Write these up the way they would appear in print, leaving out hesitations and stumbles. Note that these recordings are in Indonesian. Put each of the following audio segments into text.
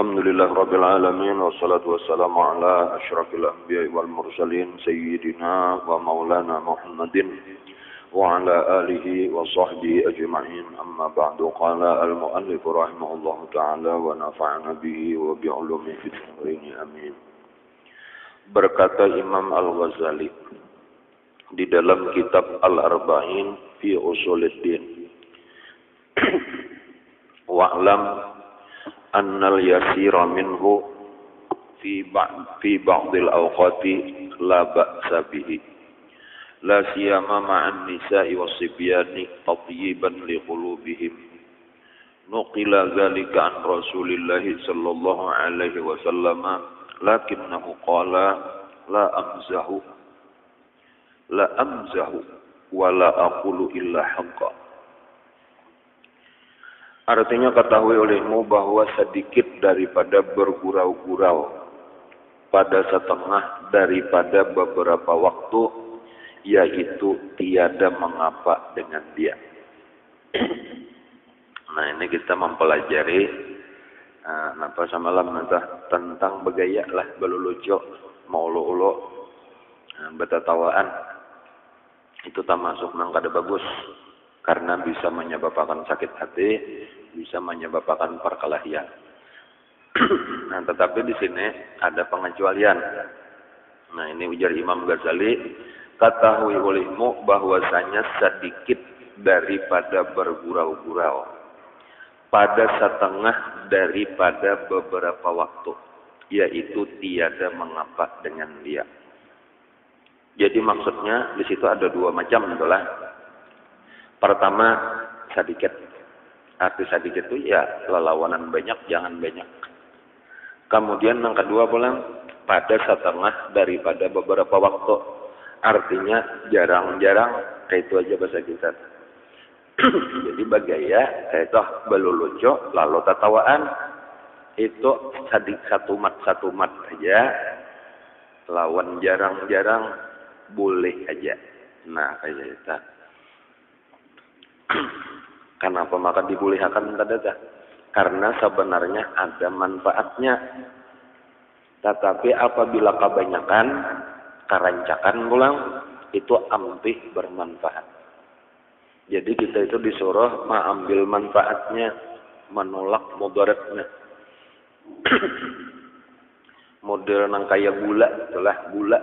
Alhamdulillah Rabbil Alamin. Wassalatu wassalamu ala ashrafil anbiya wal mursalin Sayyidina wa maulana Muhammadin wa ala alihi wa sahbihi ajma'in. Amma ba'du. Qala al-mu'allif rahimahullahu ta'ala wa nafa'ana bihi wa bi'ulumi fid dharain. Amin. Berkata Imam Al-Ghazali di dalam kitab Al-Arba'in fi Usuluddin, wa'lam annal yasira minhu fi ba'dil awqati la ba'sa bihi la siyama ma'an nisa'i was-sibyani tatyiban li qulubihim. Nuqila dzalika an Rasulillah sallallahu alaihi wasallam lakinnahu qala la amzahu wa la aqulu illa haqqan. Artinya, ketahui olehmu bahwa sedikit daripada bergurau-gurau pada setengah daripada beberapa waktu, yaitu tiada mengapa dengan dia. Nah, ini kita mempelajari napa samalam tentang begaya lah, beluluco, maulu-ulo, betatawaan. Itu termasuk nang kada bagus, karena bisa menyebabkan sakit hati, bisa menyebabkan perkelahian. Nah, tetapi di sini ada pengecualian. Nah, ini ujar Imam Ghazali, ketahui olehmu bahwasanya sedikit daripada bergurau-gurau pada setengah daripada beberapa waktu, yaitu tiada mengapa dengan dia. Jadi maksudnya di situ ada dua macam, itulah. Pertama, sedikit. Arti sedikit itu ya lelawanan banyak, jangan banyak. Kemudian yang kedua pula, pada setengah daripada beberapa waktu. Artinya jarang-jarang, kayak itu aja bahasa kita. Jadi bagaya, kayak itu beluluco, lalu tatawaan. Itu satu mat aja. Lawan jarang-jarang, boleh aja. Nah, kayak itu. Kenapa maka dibolehkan tadi? Karena sebenarnya ada manfaatnya. Tetapi apabila kebanyakan, kerancakan pulang, itu ampih bermanfaat. Jadi kita itu disuruh mengambil manfaatnya, menolak mudaratnya. Model nang kayak gula, itulah gula.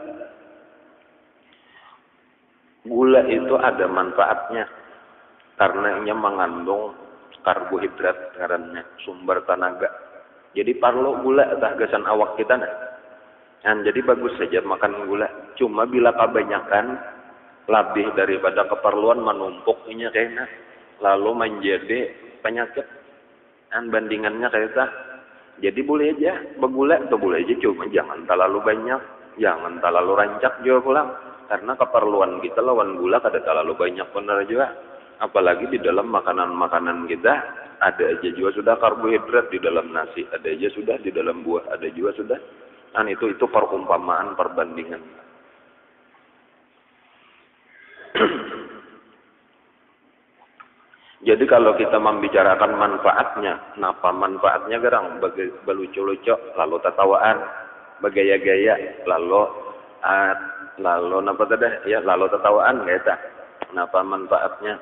Gula itu ada manfaatnya. Karena ia mengandung karbohidrat, karena sumber tenaga. Jadi perlu gula gasan awak kita. Jadi bagus saja makan gula. Cuma bila kebanyakan, lebih daripada keperluan, menumpuk ini kayaknya, lalu menjadi penyakit. Bandingannya kayak itu. Jadi boleh aja bergula, atau boleh aja, cuma jangan terlalu banyak, jangan terlalu rancak juga pulang. Karena keperluan kita lawan gula kada terlalu banyak benar juga. Apalagi di dalam makanan-makanan kita, ada aja juga sudah karbohidrat di dalam nasi, ada aja sudah di dalam buah, ada juga sudah. Dan itu perumpamaan, perbandingan. Jadi kalau kita membicarakan manfaatnya, kenapa manfaatnya gerang? Belucu-lucu, lalu tatawaan, bergaya-gaya, lalu lalu tatawaan, gitu. Kenapa manfaatnya?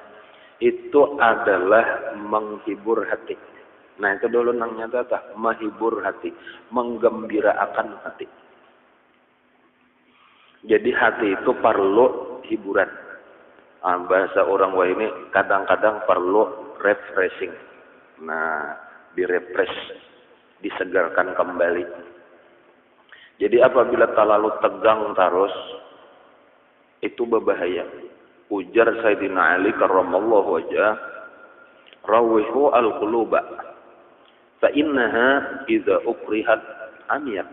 Itu adalah menghibur hati. Nah, itu dulu nangnya menghibur hati, menggembirakan hati. Jadi hati itu perlu hiburan. Bahasa orang wah ini kadang-kadang perlu refreshing. Nah, direfresh, disegarkan kembali. Jadi apabila terlalu tegang terus, itu berbahaya. Ujar Sayyidina Ali karramallahu wajhah, rawihu al-quluba fa innaha idza ukrihat amiyat.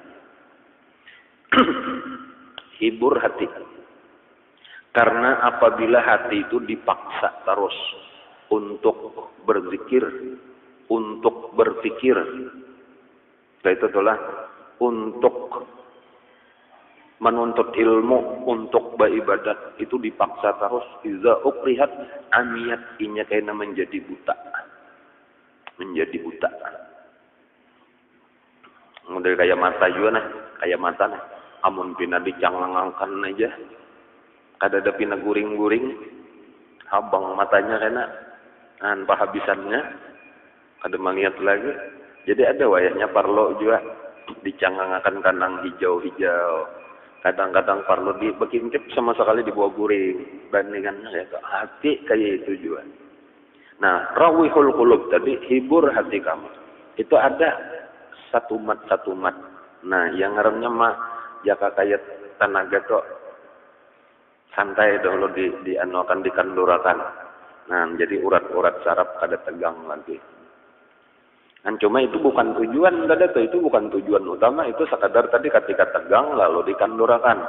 Hibur hati. Karena apabila hati itu dipaksa terus untuk berzikir, untuk berpikir, itu itulah untuk menuntut ilmu, untuk beribadat, itu dipaksa terus. Iza ukrihat amiyat, inya kayaknya menjadi buta. Menjadi buta. Model kayak mata juga nah, kayak mata nah. Amun pina dicangangkan aja, kada ada pina guring-guring, habang matanya kena, tanpa habisannya, kada melihat lagi. Jadi ada wayahnya parlo juga dicangangkan kandang hijau-hijau. Kadang-kadang parlo dibekincip sama sekali dibawa guring. Bandingannya kayak hati kayak itu juga. Nah, rawihul qulub tadi hibur hati kamu. Itu ada satu mat. Nah, yang ngarannya mah jaka kayak tenaga kok santai dahulu akan dikandurakan. Nah, jadi urat-urat saraf kada tegang lagi. Dan cuma itu bukan tujuan tadi tuh, itu bukan tujuan utama, itu sekadar tadi ketika tegang lalu dikandurakan.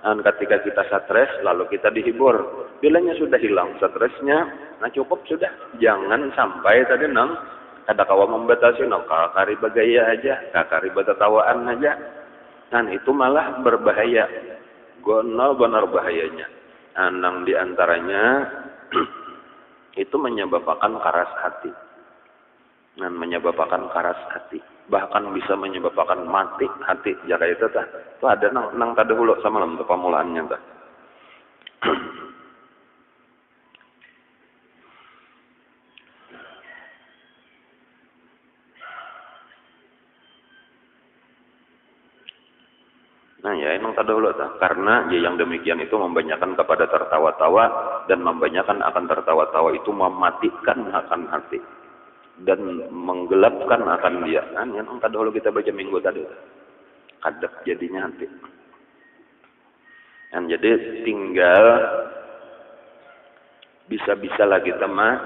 Dan ketika kita stres lalu kita dihibur. Bilanya sudah hilang stresnya, nah cukup sudah. Jangan sampai tadi nang kada kawa membatasi nang kakari bagaya aja, kakari batatawaan aja. Dan itu malah berbahaya. Gonol benar bahayanya. Nang diantaranya itu menyebabkan karas hati. Dan menyebabkan karas hati. Bahkan bisa menyebabkan mati hati. Jaka itu tah. Itu ada nang kada hulu sama untuk pemulaannya tah. Nah ya emang tak dahulu tak. Karena ya yang demikian itu membanyakan kepada tertawa-tawa dan membanyakan akan tertawa-tawa itu mematikan akan hati dan menggelapkan akan dia. Kan yang tak dahulu kita baca minggu tadi. Kadap jadinya hati. Dan jadi tinggal bisa-bisa lagi teman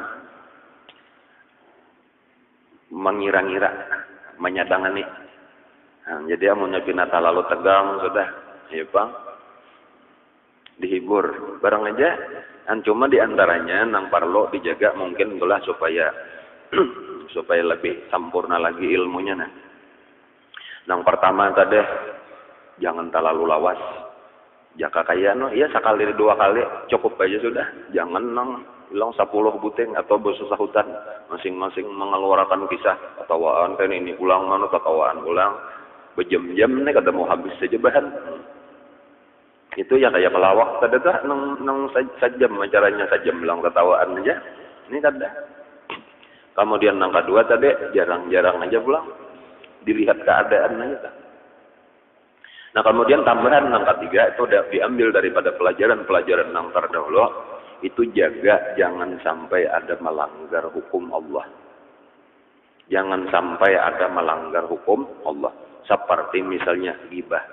mengira-ngira, menyadangani. Nah, jadi amunnya pinata lalu tegang sudah, ya bang, dihibur barang aja. Dan cuma diantaranya nang parlo dijaga mungkin itulah supaya supaya lebih sempurna lagi ilmunya nah. Nang pertama tadi jangan terlalu lawas. Jaka kaya no, iya sekali dua kali cukup aja sudah. Jangan nang hilang 10 buting atau bersusahutan masing-masing mengeluarkan kisah ketawaan kan ini ulang mana ketawaan ulang. Berjam-jam nih kada mau habis saja bahan. Itu ya kayak pelawak tadi tuh nang sajam acaranya sajam bilang ketawaan aja. Ini kada. Kemudian nang kedua tadi jarang-jarang aja pulang dilihat keadaan aja. Nah kemudian tambahan nang ketiga itu udah diambil daripada pelajaran-pelajaran nang terdahulu itu jaga jangan sampai ada melanggar hukum Allah. Jangan sampai ada melanggar hukum Allah. Seperti misalnya ghibah.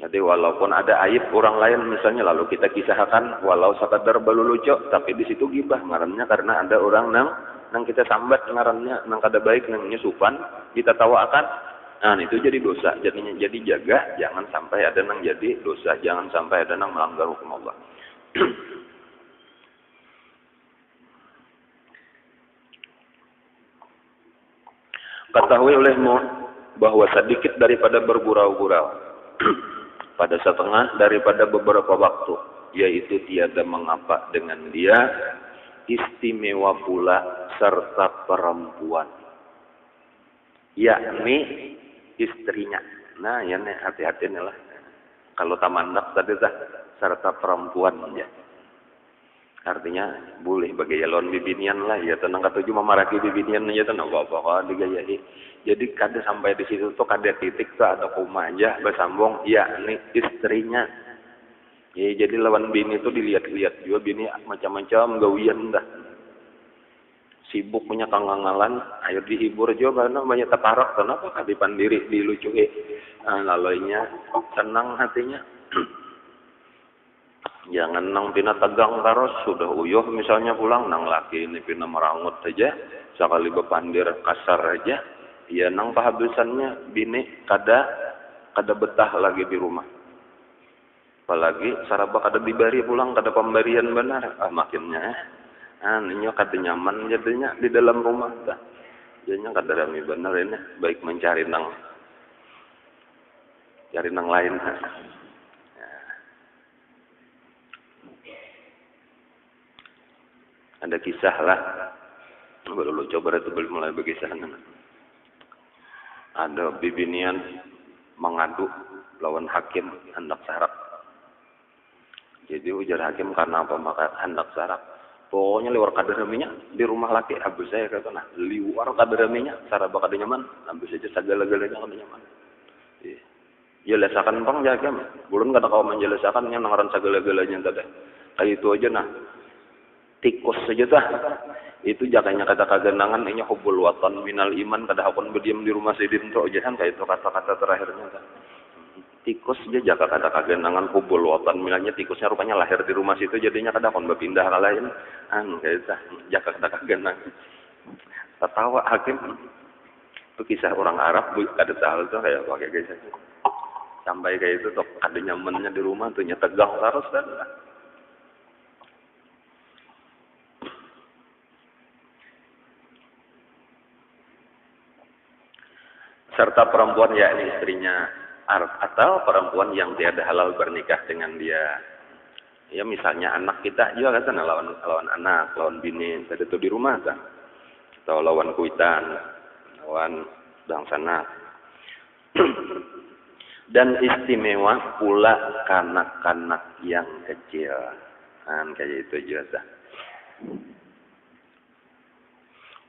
Jadi walaupun ada aib orang lain misalnya lalu kita kisahkan walau sekadar balu lucu tapi di situ ghibah ngarannya karena ada orang nang kita sambat ngarannya nang kada baik nang nyusupan kita tawakan. Nah itu jadi dosa. Jadinya jadi jaga jangan sampai ada nang jadi dosa, jangan sampai ada nang melanggar hukum Allah. Ketahui olehmu bahwa sedikit daripada bergurau-gurau pada setengah daripada beberapa waktu yaitu tiada mengapa dengan dia istimewa pula serta perempuan yakni istrinya. Nah ya nih hati-hati nih lah kalau tamandak tadi dah serta perempuan ya. Artinya boleh bagi lawan bibinian lah ya tenang kata cuma maraki bibinian aja tenang apa-apa digayai. Jadi kada sampai di situ tuh kada titik tuh ada koma aja bersambung ya ini istrinya. Ya jadi lawan bini itu dilihat-lihat juga bini macam-macam gawian dah. Sibuk punya kangangalan, ayo dihibur juga karena banyak teparak kenapa kada pandiri dilucui. Lalunya tenang hatinya. Jangan nang pina tegang terus sudah uyuh misalnya pulang nang laki ini pina merangut saja sekali bepandir kasar aja ya nang kehabisannya bini kada betah lagi di rumah apalagi saraba kada dibari pulang kada pemberian benar makinnya aninya kada nyaman jadinya di dalam rumah dah jadinya kada rame benar ini baik mencari nang lain. Ada kisah lah. Baru coba itu belum mulai berkisah. Ada bibinian mengadu lawan hakim hendak sarak. Jadi ujar hakim karena apa maka hendak sarak. Pokoknya liwar kaderaminya di rumah laki habis saya kata nah liwar kaderaminya cara bakal nyaman habis aja segala-galanya kada nyaman. Jelasakan bang jaga belum kata kau menjelasakan yang nangaran segala-galanya tadi. Kayak itu aja nah. Tikus saja dah. Itu jakanya kata kagenangan ini hubul watan minal iman kada hakun berdiam di rumah sidin tro jahan kayak itu kata-kata terakhirnya kan. Tikus dia jaka kata kagenangan hubul watan milanya tikusnya rupanya lahir di rumah situ jadinya kada hakun berpindah ke lain kayak itu jaka kata kagenang. Tertawa hakim itu kisah orang Arab bu kada tahu tuh kayak pakai kisah sampai kayak itu tuh ada nyamannya di rumah tuh tegang terus dan serta perempuan yakni istrinya atau perempuan yang tiada halal bernikah dengan dia. Ya misalnya anak kita juga kan lawan anak, lawan bini, tadi itu di rumah kan. Atau lawan kuitan, lawan bangsana. Dan istimewa pula kanak-kanak yang kecil. Kan kayak itu juga.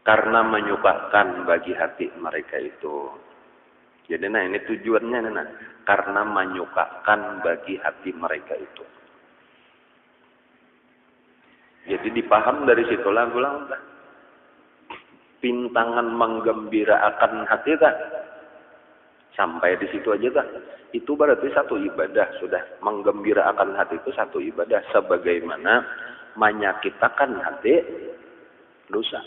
Karena menyukakan bagi hati mereka itu. Jadi nah ini tujuannya nah karena menyukakan bagi hati mereka itu. Jadi dipaham dari situlah pulang pintangan menggembirakan hati tak sampai di situ aja tak itu berarti satu ibadah sudah menggembirakan hati itu satu ibadah sebagaimana menyakitakan hati dosa.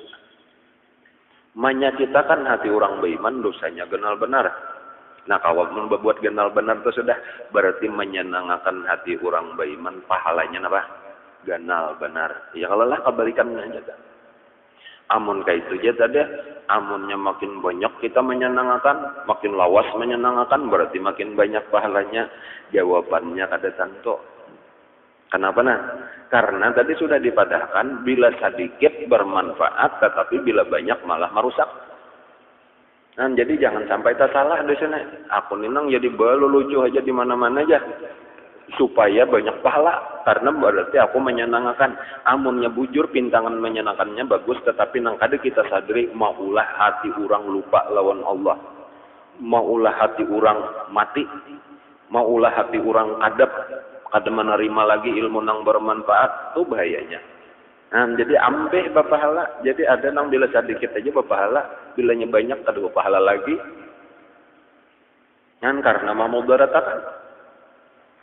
Menyakitakan hati orang beriman dosanya genal benar. Nah kalau membuat genal benar itu sudah berarti menyenangkan hati orang beriman pahalanya apa? Genal benar. Ya kalau lah kebalikannya aja. Amun kayak itu aja tadi, amunnya makin banyak kita menyenangkan, makin lawas menyenangkan berarti makin banyak pahalanya. Jawabannya kada tentu. Kenapa nah? Karena tadi sudah dipadahkan bila sedikit bermanfaat tetapi bila banyak malah merusak. Nah, jadi jangan sampai tak salah di sini. Aku ninang jadi balu lucu aja di mana-mana aja supaya banyak pahala karena berarti aku menyenangkan. Amunnya bujur pintangan menyenangkannya bagus tetapi nang kada kita sadari maulah hati orang lupa lawan Allah. Maulah hati orang mati. Maulah hati orang adab kada menerima lagi ilmu nang bermanfaat itu bahayanya. Nah, jadi ambeh bapahala. Jadi ada nang bila sedikit aja bapahala, bilanya banyak kada bapahala lagi. Kan karena memudaratakan.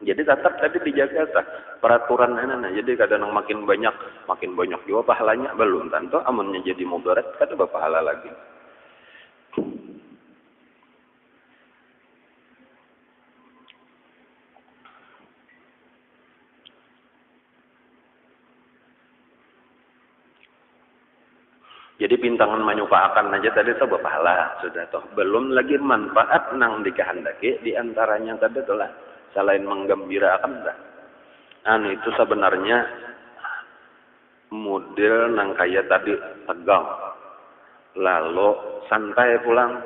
Jadi tetap tadi dijaga sah peraturan nah. Jadi kadang makin banyak juga pahalanya belum tentu amunnya jadi mudarat kada bapahala lagi. Jadi pintangan menyukakan aja tadi itu berpahala sudah toh. Belum lagi manfaat nang dikehendaki di antaranya tadi itulah selain menggembirakan dah. Itu sebenarnya model nang kaya tadi tegang. Lalu santai pulang.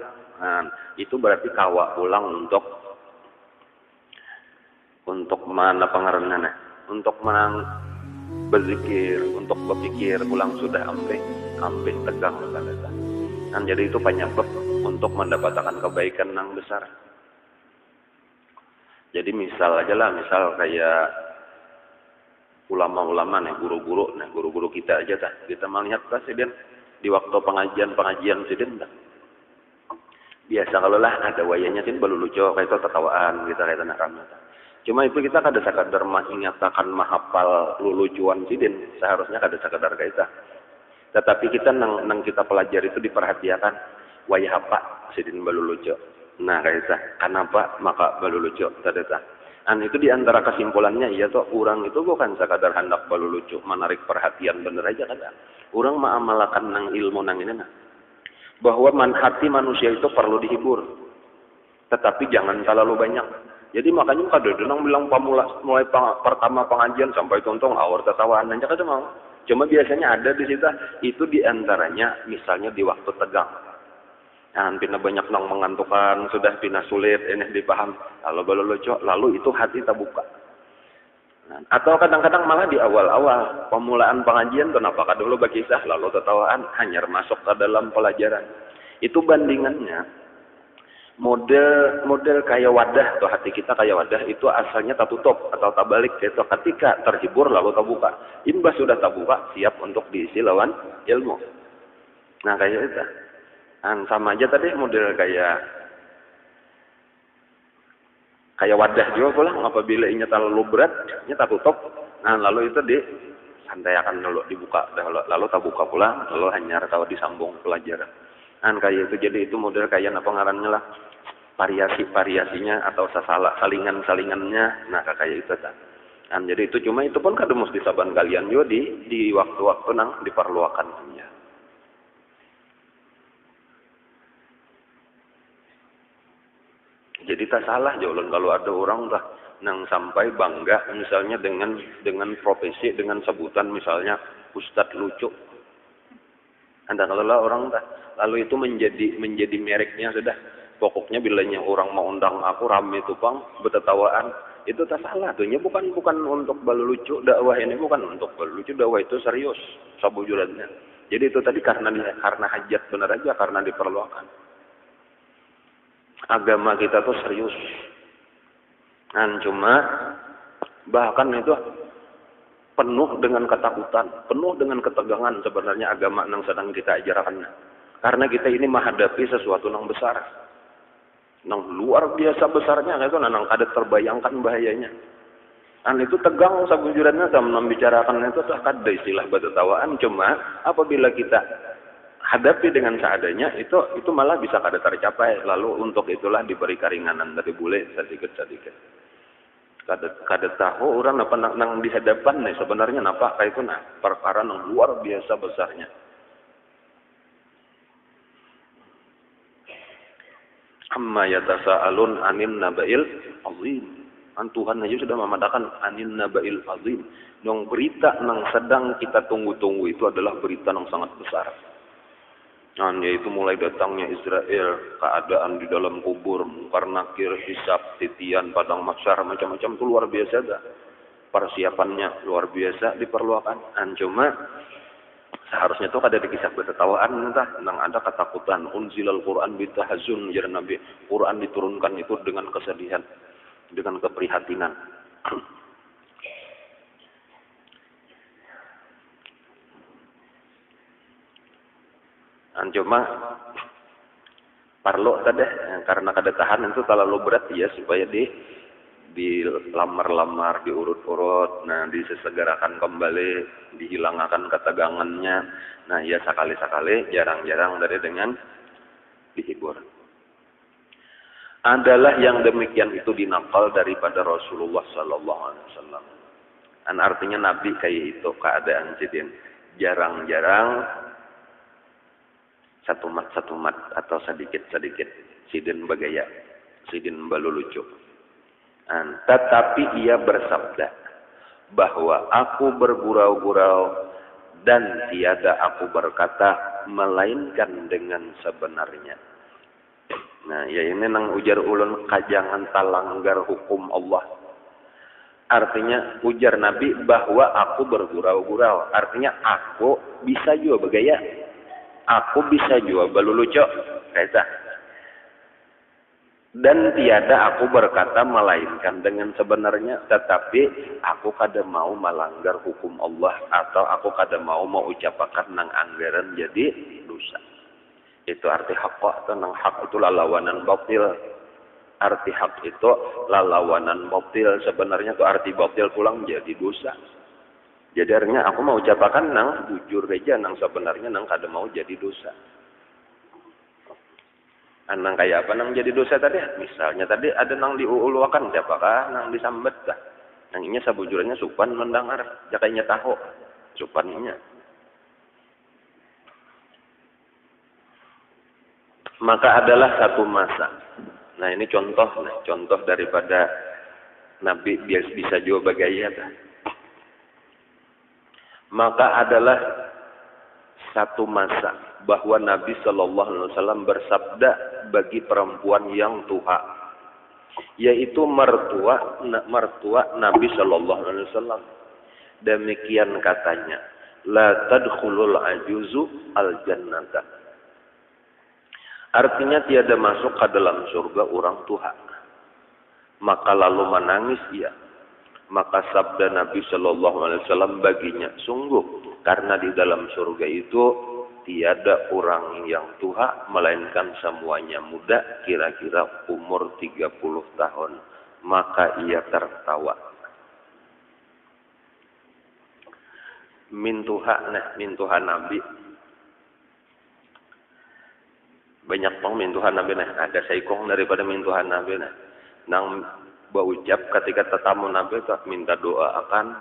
Itu berarti kawa pulang untuk mana pengaruhnya untuk menang berzikir, untuk berpikir pulang sudah ampe tegang kata. Jadi itu penyebab untuk mendapatkan kebaikan yang besar. Jadi misal kayak ulama-ulama guru-guru kita aja kita melihat presiden di waktu pengajian sidin biasa kalau lah ada wayanya sih baru lucu kayak itu tertawaan kita kayak tanah ramah. Cuma itu kita kada sekadar mengingatkan mahapal lucuan sidin seharusnya kada sekadar kayak itu. Tetapi kita nang kita pelajari itu diperhatikan wayah apa sidin balu lucu. Nah kayak itu. Kenapa maka balu lucu tadi itu. Itu diantara kesimpulannya iya toh orang itu bukan sekadar hendak balu lucu menarik perhatian bener aja kada. Orang mengamalkan nang ilmu nang ini bahwa hati manusia itu perlu dihibur. Tetapi jangan terlalu banyak. Jadi makanya kadang-kadang bilang mulai pertama pengajian sampai tonton awal tertawaan aja kada mau. Cuma biasanya ada di situ itu diantaranya misalnya di waktu tegang. pina banyak nang mengantukan, sudah pina sulit ini dipaham. Lalu baru lucu, lalu itu hati terbuka. Atau kadang-kadang malah di awal-awal pemulaan pengajian kenapa dulu berkisah lalu tertawaan hanya masuk ke dalam pelajaran. Itu bandingannya model kayak wadah atau hati kita kayak wadah itu asalnya tertutup atau terbalik itu ketika terhibur lalu terbuka. Imbas sudah terbuka siap untuk diisi lawan ilmu. Nah kayak itu. Sama aja tadi model kayak wadah juga pulang apabila ini terlalu berat, ini tertutup. Nah lalu itu disantaikan dulu dibuka, lalu terbuka pulang, lalu hanya tahu disambung pelajaran. Kayak itu jadi itu model kayak apa ngarannya lah variasinya atau salingannya. Nah kayak itu kan. Jadi itu cuma itu pun kadang mesti saban kalian juga di waktu-waktu nang diperluakan. Jadi tak salah jalan kalau ada orang lah nang sampai bangga misalnya dengan profesi dengan sebutan misalnya Ustadz lucu. Kalau orang tak lalu itu menjadi mereknya sudah. Pokoknya bilanya orang mau undang aku rame tukang bertetawaan itu tak salah tuhnya bukan untuk balu lucu dakwah ini bukan untuk balu lucu dakwah itu serius sabujurannya. Jadi itu tadi karena hajat benar aja karena diperlukan. Agama kita tuh serius. Cuma bahkan itu penuh dengan ketakutan, penuh dengan ketegangan sebenarnya agama yang sedang kita ajarkan. Karena kita ini menghadapi sesuatu yang besar. Yang luar biasa besarnya itu nang ada terbayangkan bahayanya. Itu tegang sabujurannya sama membicarakan itu tak ada istilah bertetawaan cuma apabila kita hadapi dengan seadanya itu malah bisa kada tercapai lalu untuk itulah diberi keringanan dari bule sedikit kada tahu orang apa nang di hadapan nih sebenarnya napa kayak itu perkara yang luar biasa besarnya. Amma yatasaalun anin nabail azim. Tuhan aja sudah memadakan anin nabail azim. Yang berita yang sedang kita tunggu-tunggu itu adalah berita yang sangat besar. Yaitu mulai datangnya Israel, keadaan di dalam kubur, mungkar nakir, hisab, titian, padang mahsyar, macam-macam itu luar biasa dah. Persiapannya luar biasa diperlukan. Cuma seharusnya itu kada dikisah bertetawaan entah nang ada ketakutan. Unzilal Quran bitahzun jar Nabi. Quran diturunkan itu dengan kesedihan, dengan keprihatinan. Cuma parlo tadi karena kada tahan itu terlalu berat ya supaya dilamar-lamar diurut-urut disesegerakan kembali dihilangkan ketegangannya ya sekali-sekali jarang-jarang dari dengan dihibur adalah yang demikian itu dinakal daripada Rasulullah Sallallahu Alaihi Wasallam. Artinya Nabi kayak itu keadaan jadi jarang-jarang satu mat atau sedikit sidin bagaya sidin balu lucu. Tetapi ia bersabda bahwa aku bergurau-gurau dan tiada aku berkata melainkan dengan sebenarnya. Ya ini nang ujar ulun kajangan talanggar hukum Allah. Artinya ujar Nabi bahwa aku bergurau-gurau. Artinya aku bisa juga bergaya. Aku bisa juga baluluco. Kata. Dan tiada aku berkata melainkan dengan sebenarnya. Tetapi aku kada mau melanggar hukum Allah. Atau aku kada mau ucapakan nang anggaran jadi dosa. Itu arti hak atau nang hak itu lawanan batil. Arti hak itu lawanan batil. Sebenarnya itu arti batil pulang jadi dosa. Jadi artinya aku mau ucapakan nang bujur aja nang sebenarnya nang kada mau jadi dosa. Nang kayak apa nang jadi dosa tadi? Misalnya tadi ada nang diuluakan siapakah nang disambat dah. Nang inya sabujurannya supan mendengar, jakainya tahu supannya. Maka adalah satu masa. Nah ini contoh daripada Nabi bisa juga bagaya. Maka adalah satu masa bahwa Nabi Shallallahu Alaihi Wasallam bersabda bagi perempuan yang tuha, yaitu mertua Nabi Shallallahu Alaihi Wasallam. Demikian katanya, la tadkhulul ajuzu al jannata. Artinya tiada masuk ke dalam surga orang tuha. Maka lalu menangis ia. Maka sabda Nabi Shallallahu Alaihi Wasallam baginya, sungguh karena di dalam surga itu tiada orang yang tua melainkan semuanya muda, kira-kira umur 30 tahun. Maka ia tertawa. Mintuha Nabi. Banyak pang mintuha Nabi nah. Ada saikong daripada mintuha Nabi nah. Nang berucap ketika tetamu Nabi tak minta doa akan,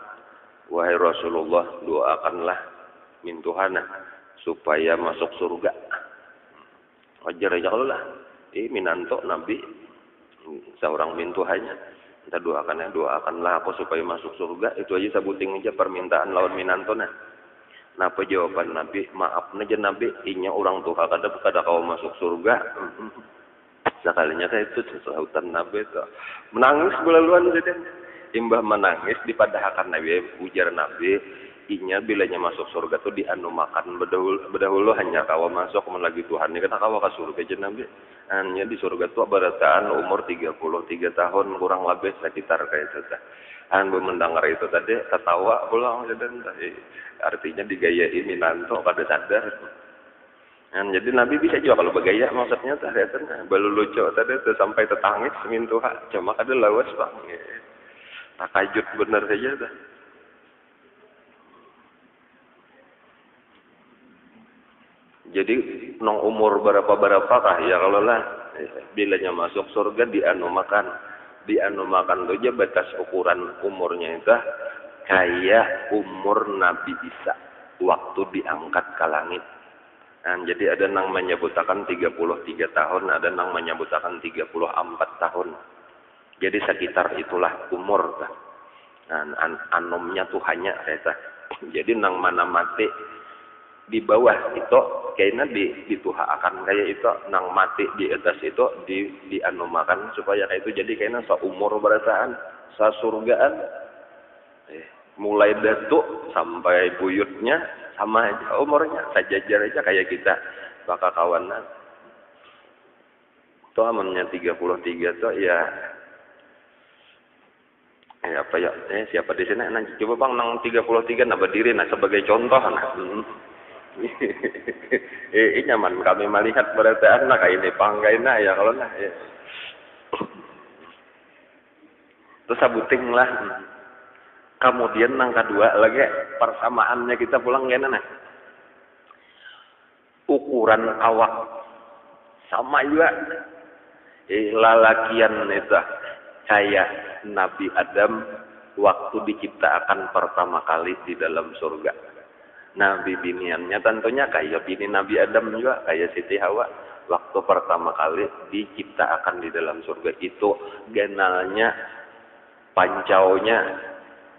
wahai Rasulullah, doakanlah mintuhana supaya masuk surga. Wajar aja kalau lah. Minanto Nabi seorang mintuhanya. Minta doakanlah aku supaya masuk surga. Itu aja sebuting aja permintaan lawan minanto nah. Napa jawaban Nabi? Maaf aja Nabi, inya orang tua kada kau masuk surga. Sekalinya kayak itu sesahutan Nabi itu menangis bulaluan jadi imbah menangis dipadahkan Nabi, ujar Nabi, inya bilanya masuk surga tuh dianu makan berdahulu hanya kawa masuk lagi Tuhan ini kata kawa ke surga aja Nabi. Hanya di surga tuh barataan umur 33 tahun kurang lebih sekitar kayak itu. Anu mendengar itu tadi ketawa pulang jadi artinya digayain minanto pada sadar. Jadi Nabi bisa juga kalau bergaya maksudnya tadi balu lucu tadi sampai tetangis mintuha cuma kada lawas bang. Takajut bener saja dah. Jadi nong umur berapa kah ya kalau lah bilanya masuk surga dianu makan tuh aja batas ukuran umurnya itu kayak umur Nabi Isa waktu diangkat ke langit. Nah, jadi ada yang menyebutkan 33 tahun, ada yang menyebutkan 34 tahun. Jadi sekitar itulah umur. Nah, anomnya tuh hanya saya. Jadi nang mana mati di bawah itu kayaknya dituhakan kayak itu, nang mati di atas itu dianumakan supaya kayak itu. Jadi kayaknya seumur berasaan, sesurgaan. Mulai datuk sampai buyutnya sama aja umurnya, sejajar aja kayak kita bakal kawanan. Tuh amannya 33 tuh ya apa ya siapa di sini nanti coba bang nang 33 nah berdiri nah sebagai contoh nah. Nyaman kami melihat berataan nah kayak ini panggaina ya kalau nah ya. Terus sabuting lah. Kemudian yang kedua lagi persamaannya kita pulang gimana nah? Ukuran awak sama juga. Lalakian itu kayak Nabi Adam waktu diciptakan pertama kali di dalam surga. Nabi biniannya tentunya kayak bini Nabi Adam juga kayak Siti Hawa waktu pertama kali diciptakan di dalam surga itu genalnya pancaunya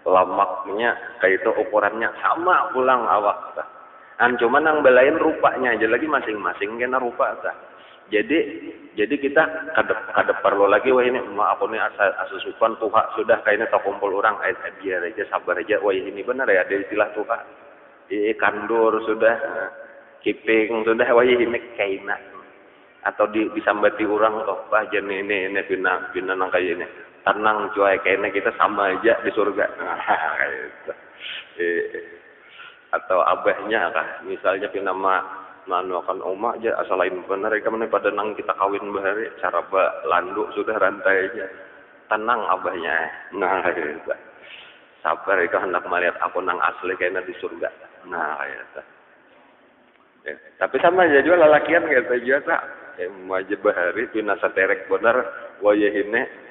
lemaknya kayak itu ukurannya sama pulang awak ta. Cuman yang belain rupanya aja lagi masing-masing kena rupa ta. Jadi kita kada perlu lagi wah ini maaf ini asusupan tuha sudah kayaknya tak kumpul orang biar aja sabar aja wah ini benar ya ada istilah tuha. Kandur sudah kiping sudah wah ini kayaknya atau disambati orang toh bah jen ini bina nang kayak ini. Tenang cuy kayaknya kita sama aja di surga. Gitu. Atau abahnya kah misalnya nama manuakan oma aja asal lain benar kemana pada nang kita kawin bahari cara landuk sudah rantai aja tenang abahnya nah gitu. Sabar hendak melihat aku nang asli kayaknya di surga nah gitu. Tapi sama aja juga lalakian gitu juga tak wajib bahari pina saterek benar wayahine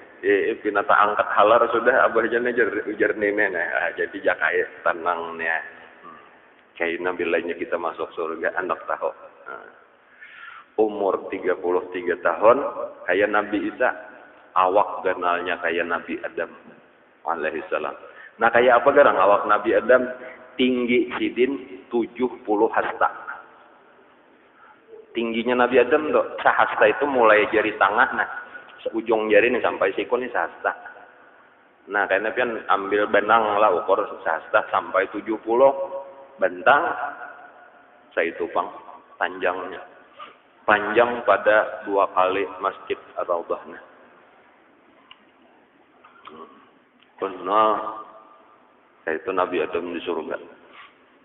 pinata angkat halar sudah abahnya ujar nenek nah jadi jakai tenangnya kayaknya bilanya kita masuk surga anak tahu umur 33 tahun kayak Nabi Isa awak ganalnya kayak Nabi Adam alaihissalam. Nah kayak apa garang awak Nabi Adam tinggi sidin 70 hasta. Tingginya Nabi Adam tuh sahasta itu mulai jari tangan, nah ujung jari nih sampai siku nih sahasta. Nah karena kan ambil benang lah ukur sahasta sampai 70 bentang, saya tupang panjangnya. Panjang pada 2 kali masjid Ar-Raudhah. Benar, itu Nabi Adam di surga.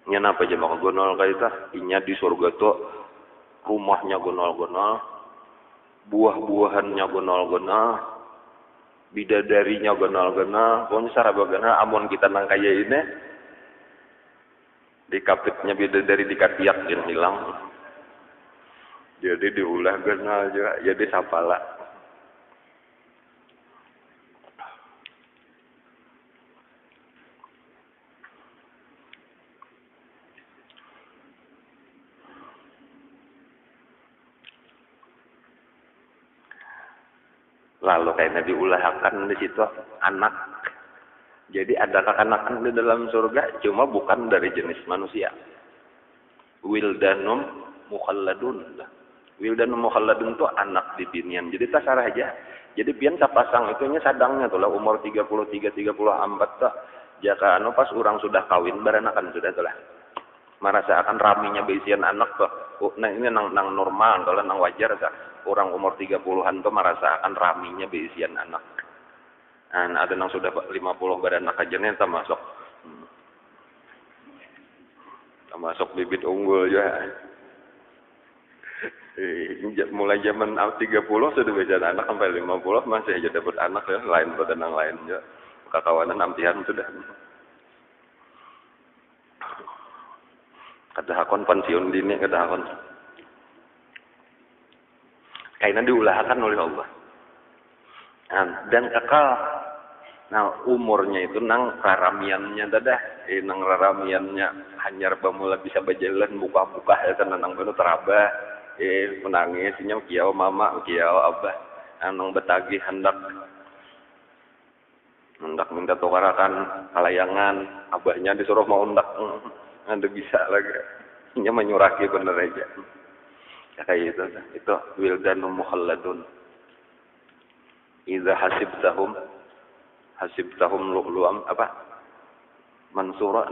Nya napa aja maka gonol kaita, inya di surga tuh rumahnya gonol-gonol, buah-buahannya gonol-gonol, bidadarinya gonol-gonol, pokoknya sarabagana amon kita nang kaya ini, di kapitnya bidadari dikatiak dan hilang. Jadi diulah gonol juga, jadi sapala. Lalu kayak diulahkan di situ anak. Jadi ada kekanakan di dalam surga, cuma bukan dari jenis manusia. Wildanum mukhalladun. Wildanum mukhalladun itu anak di binian. Jadi tasarah aja. Jadi pian sapasang itunya sadangnya tuh lah umur 33 34 tuh. Jika pas orang sudah kawin beranakan sudah tuh lah. Merasa akan raminya beisian anak tuh. Nah ini nang normal, kalau nang wajar tuh. Orang umur 30-an tuh merasakan raminya beisian anak. Nah, ada yang sudah 50 beranak aja nih termasuk bibit unggul ya. Mulai zaman 30 sudah bisa anak sampai 50 masih aja dapat anak ya, lain pada yang lain ya. Kakawanan amtihan sudah. Kata hakon pensiun dini, kata hakon. Kayaknya diulahkan oleh Allah. Nah, dan kekal. Nah, umurnya itu nang raramiannya dadah. Nang raramiannya hanyar bamula bisa berjalan buka-buka ya kan nang bener terabah. Menangis nya kiau mama, kiau abah. Nang betagi hendak minta tukarakan kalayangan. Abahnya disuruh mau undak. Ada bisa lagi. Nya menyuraki bener aja. Kayak itu wildanum mukhalladun. Idza hasibtahum lu'lu'am apa? Mansura.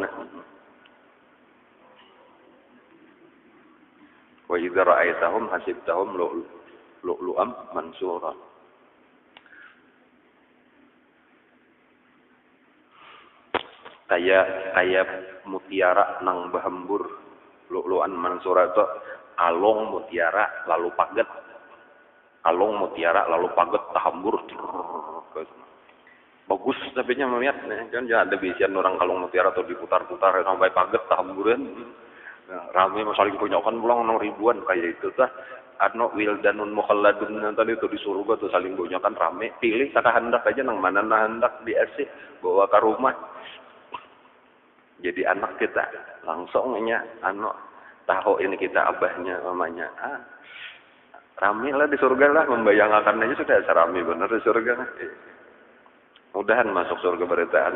Wa idza ra'aitahum hasibtahum lu'lu'am mansura. Kayak mutiara nang bahembur, lu'lu'an mansura itu along mutiara lalu paget, tahambur bagus tapi nya melihat kan jangan ada bisian orang kalung mutiara atau diputar-putar sampai paget tahamburan rame saling punyakan pulang nang ribuan kayak itu tah wildanun mukhalladun tadi itu di surga tuh saling punyakan rame pilih saka hendak aja nang mana hendak di RC bawa ke rumah jadi anak kita langsungnya tahu ini kita abahnya mamanya rame lah di surga lah membayangkan aja sudah serami bener di surga mudahan masuk surga beritaan.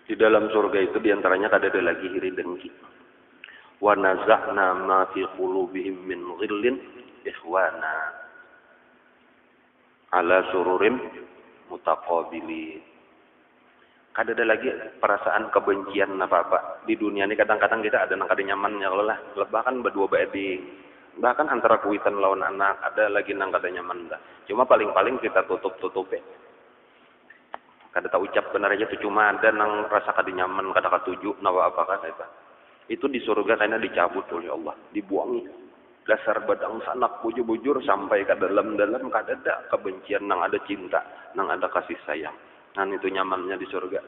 Di dalam surga itu diantaranya ada lagi iri dengki. Wa naza'na ma fi qulubihim min ghillin ikhwana ala sururin mutaqabilin. Kada ada lagi perasaan kebencian apa-apa. Di dunia ini kadang-kadang kita ada nang kada nyaman ya Allah. Bahkan berdua bahkan antara kuitan lawan anak ada lagi nang kada nyaman dah. Cuma paling-paling kita tutup-tutupin. Kada tak ucap benar aja tuh cuma ada nang rasa kada nyaman kada katuju nawa apa kan itu di surga karena dicabut oleh Allah dibuangi dasar badang sanak bujur-bujur sampai ke dalam-dalam kada ada kebencian nang ada cinta nang ada kasih sayang nan itu nyamannya di surga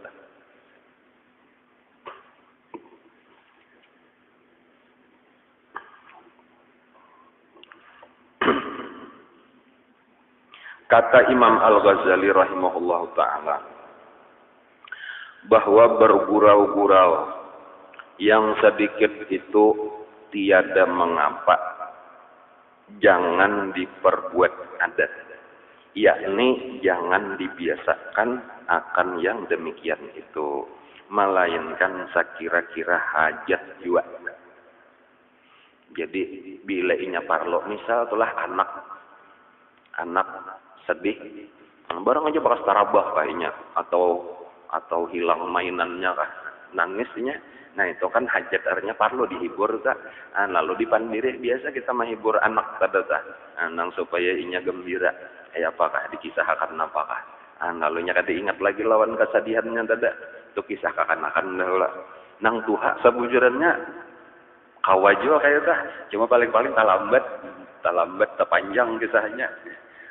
kata Imam Al-Ghazali rahimahullahu ta'ala bahwa bergurau-gurau yang sedikit itu tiada mengapa, jangan diperbuat adat, yakni jangan dibiasakan akan yang demikian itu, melainkan sekira-kira hajat jua. Jadi bila inya parlo misal itulah anak sedih, barang aja bakas tarabah kayaknya, atau hilang mainannya kah, nangisnya. Nah itu kan hajat artinya parlo dihibur kah. Lalu dipandiri biasa kita menghibur anak tada kah, nang supaya inya gembira. Apakah dikisahkan apakah. Lalunya kada ingat lagi lawan kesedihannya tada. Itu kisah kakanak-kanak dahulu. Nang tuha sebujurannya kawajua kayak tah, cuma paling-paling talambat terpanjang kisahnya.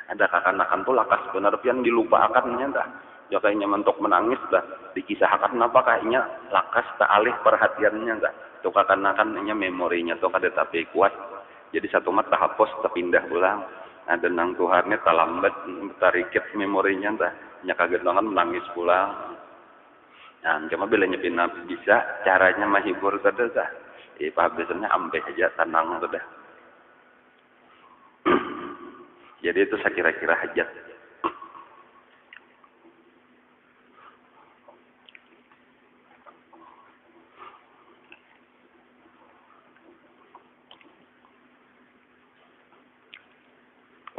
Ada kakanakan tuh lakas benar pian dilupaakannya dah. Ya kayaknya mentok menangis dah. Dikisahkan apa kayaknya lakas tak alih perhatiannya dah. Tuh kakanakannya memorinya tuh kada tapi kuat. Jadi satu mata hapus terpindah pulang. Ada nang Tuhannya talambat tarikit memorinya dah. Nya kaget banget menangis pulang. Nah, cuma bila nyepina bisa caranya menghibur kada dah. Biasanya ampe aja tenang tuh dah. Jadi itu saya kira-kira hajat.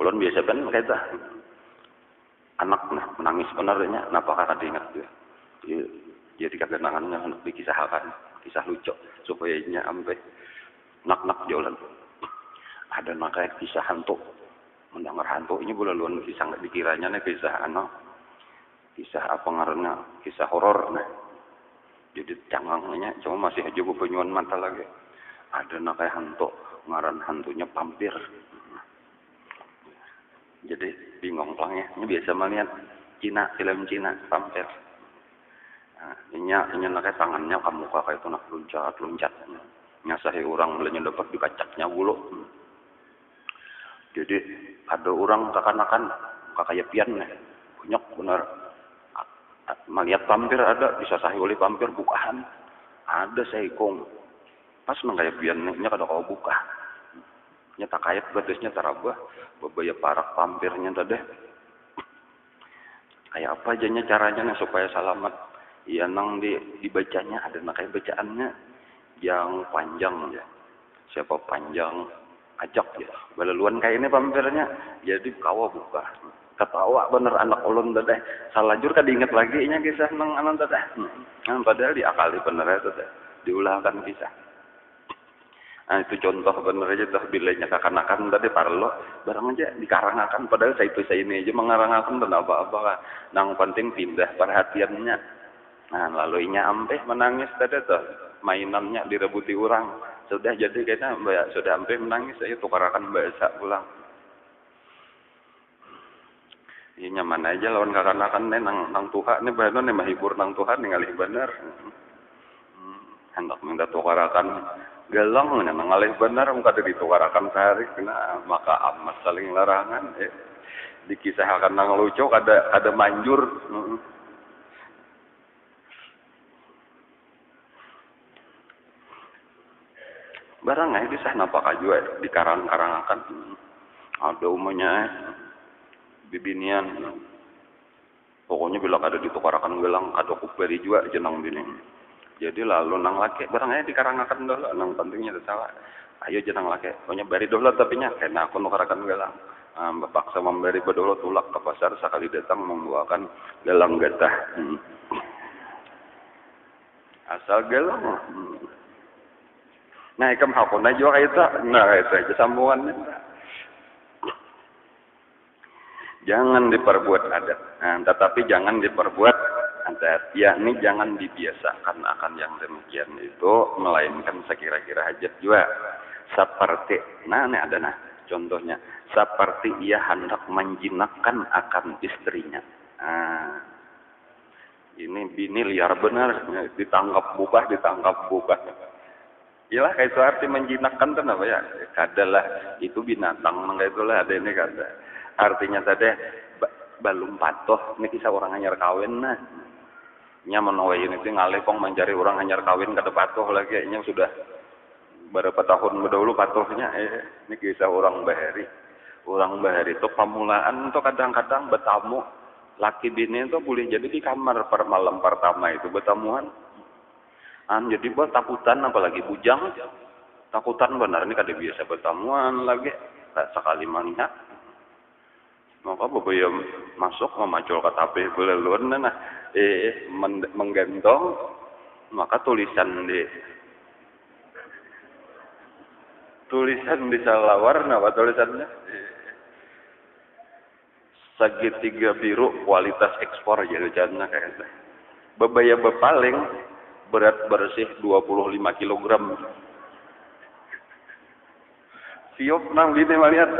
Ulun biasa kan kata anak menangis benarnya, kenapa kakak diingat dia? Jadi kagenangannya anak dikisahkan, kisah lucu supaya nya ampe nak jalan. Ada makanya kisah hantu, mendengar hantu ini boleh luan kisah nggak dikiranya nih kisah apa ngarannya, kisah horor nih. Jadi cangangnya cuma masih aja penyuan mata lagi. Ada nakaya hantu, ngaran hantunya pampir. Jadi bingung pelangnya. Ini biasa melihat film Cina pampir. Nah, ini nakaya tangannya kamu kayak itu nak loncat. Nyasahi orang belanja dapat dikacaknya bulu. Jadi ada orang kakak pian nih, banyak benar. Melihat pampir ada, disasahi oleh pampir bukaan. Ada seikong. Pas nang kayak pian nih, kada kau buka. Nya tak kayat batasnya tarabah, babaya parak pampirnya tadi. Kayak apa aja caranya nih supaya selamat. Ya nang dibacanya ada nang kayak bacaannya yang panjang ya. Siapa panjang ajak ya. Balaluan kayak ini pampirnya. Jadi kawa buka. Ketawa bener anak ulun tadi. Salah jur kada inget lagi nya kisah nang anak tadi. Padahal diakali bener ya tadi. Diulangkan kisah. Nah itu contoh bener aja tuh bilanya kakanakan tadi parlo barang aja dikarangakan padahal saya ini aja mengarangakan dan apa-apa nang penting pindah perhatiannya. Nah lalu inya ampe menangis tadi tuh mainannya direbuti orang sudah jadi kayaknya mbak sudah ampe menangis saya tukarakan bahasa pulang. Ini nyaman aja lawan kakanakan nih nang Tuhan nih benar nih menghibur nang Tuhan nih ngalih bener. Hendak minta tukarakan galang ngalih benar muka ditukarakan sehari kena maka amat saling larangan dikisahkan nang lucu ada manjur. Barang aja disah napakah juga dikarang-karangakan ada umumnya bibinian pokoknya bila ada ditukarakan gelang ada kuperi juga jenang bini. Jadi lalu nang laki barangnya dikarangakan dulu nang pentingnya salah. Ayo jenang laki, pokoknya bari dulu tapi nya karena aku nukarakan gelang. Bapaksa memberi bedolo tulak ke pasar sekali datang membawakan gelang getah. Asal gelang. Nah, ikam hakun aja kayak itu. Nah, itu aja sambungannya. Jangan diperbuat adat. Nah, tetapi jangan diperbuat adat. Yakni jangan dibiasakan akan yang demikian itu, melainkan sekira-kira hajat juga. Seperti, ini ada contohnya. Seperti ia hendak menjinakkan akan istrinya. Nah, ini bini liar benar. Ditangkap buka. Iyalah kayak itu arti menjinakkan tuh apa ya? Kadalah itu binatang, kayak itulah ada ini kada. Artinya tadi balum patoh, ini kisah orang anyar kawin nah. Nya menawa ini ngalekong mencari orang hanyar kawin kada patuh lagi nya sudah beberapa tahun dahulu patuhnya ini kisah orang Bahari. Orang Bahari itu pamulaan itu kadang-kadang bertamu laki bini itu boleh jadi di kamar per malam pertama itu bertamuan. Jadi buat takutan apalagi bujang takutan benar ini kada biasa bertamuan lagi tak sekali melihat maka bebaya masuk memacul ke tapih belelun nah menggentong maka tulisan di salawar apa tulisannya segitiga biru kualitas ekspor jadi jadinya kayak itu bebaya bepaling berat bersih 25 kilogram siop nang bini melihat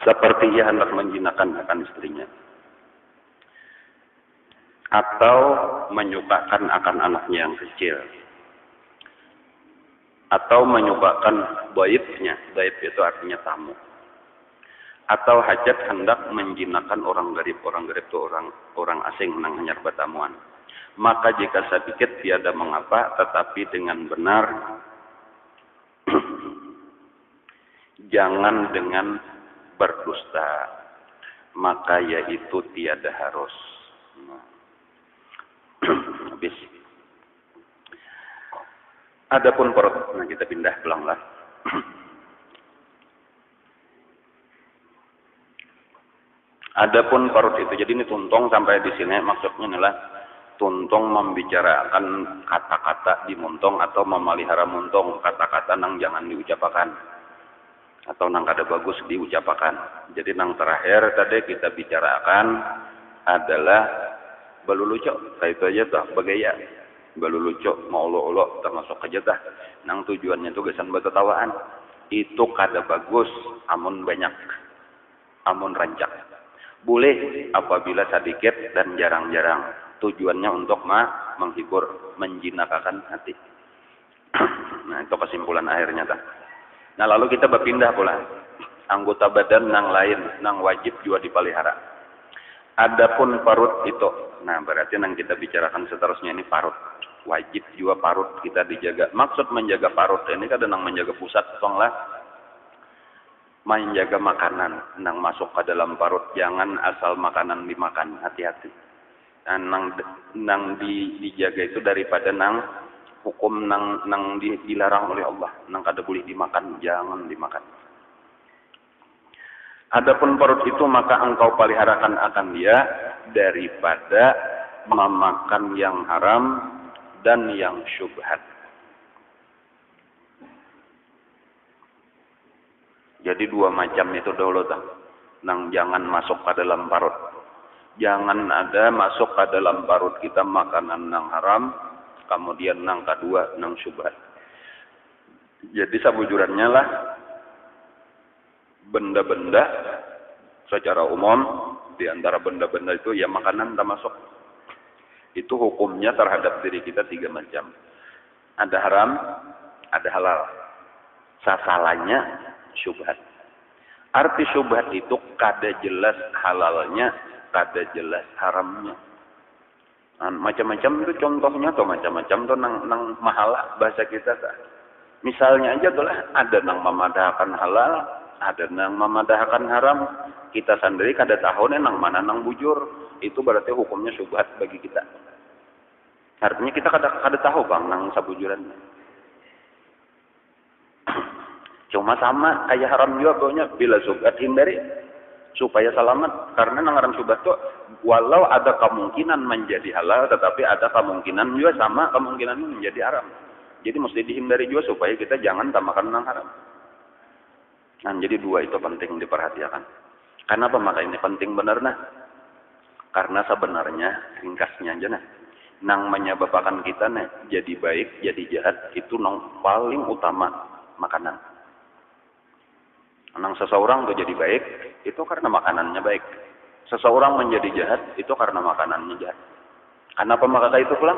seperti ia hendak menjinakkan akan istrinya atau menyukakan akan anaknya yang kecil atau menyukakan baibnya, baib itu artinya tamu atau hajat hendak menjinakkan orang garib itu orang asing nang hanyar batamuan maka jika sedikit tiada mengapa tetapi dengan benar jangan dengan berdusta maka yaitu tiada harus habis adapun perut nah kita pindah pelanglah adapun perut itu jadi ini tuntung sampai di sini maksudnya adalah tuntung membicarakan kata-kata di muntung atau memelihara muntung kata-kata nang jangan diucapkan atau nang kada bagus diucapkan. Jadi nang terakhir tadi kita bicarakan adalah balulucok. Itu aja tah bagaya. Balulucok mau lo termasuk aja tah. Nang tujuannya itu gesan bertetawaan. Itu kada bagus amun banyak. Amun rancak. Boleh apabila sedikit dan jarang-jarang. Tujuannya untuk menghibur, menjinakakan hati. Nah, itu kesimpulan akhirnya tah. Nah lalu kita berpindah pula anggota badan nang lain nang wajib juga dipelihara. Adapun parut itu, nah berarti nang kita bicarakan seterusnya ini parut wajib juga parut kita dijaga. Maksud menjaga parut ini kan nang menjaga pusat, tonglah menjaga makanan nang masuk ke dalam parut. Jangan asal makanan dimakan, hati-hati. Dan nang dijaga itu daripada nang hukum nang dilarang oleh Allah nang kada boleh dimakan jangan dimakan. Adapun perut itu maka engkau peliharakan akan dia daripada memakan yang haram dan yang syubhat. Jadi dua macam itu dahulu tah nang jangan masuk ke dalam perut. Jangan ada masuk ke dalam perut kita makanan nang haram. Kemudian nang kedua nang syubhat. Jadi sabujurannya lah benda-benda secara umum di antara benda-benda itu ya makanan termasuk. Itu hukumnya terhadap diri kita tiga macam. Ada haram, ada halal. Sasalanya syubhat. Arti syubhat itu kada jelas halalnya, kada jelas haramnya. Macam-macam itu contohnya atau macam-macam tuh nang mahala bahasa kita tak. Misalnya aja tuh lah ada nang memadahkan halal, ada nang memadahkan haram. Kita sendiri kada tahu nang mana nang bujur. Itu berarti hukumnya syubhat bagi kita. Artinya kita kada tahu bang nang sabujuran. Cuma sama kayak haram juga pokoknya bila syubhat hindari supaya selamat karena nang haram syubhat tuh walau ada kemungkinan menjadi halal tetapi ada kemungkinan juga sama kemungkinan menjadi haram. Jadi mesti dihindari juga supaya kita jangan tambahkan nang haram. Nah, jadi dua itu penting diperhatikan. Kenapa maka ini penting benar nah? Karena sebenarnya ringkasnya aja nah. Nang menyebabkan kita nah jadi baik, jadi jahat itu nang paling utama makanan. Nang seseorang tuh jadi baik itu karena makanannya baik. Seseorang menjadi jahat itu karena makanannya jahat. Kenapa maka itu pulang?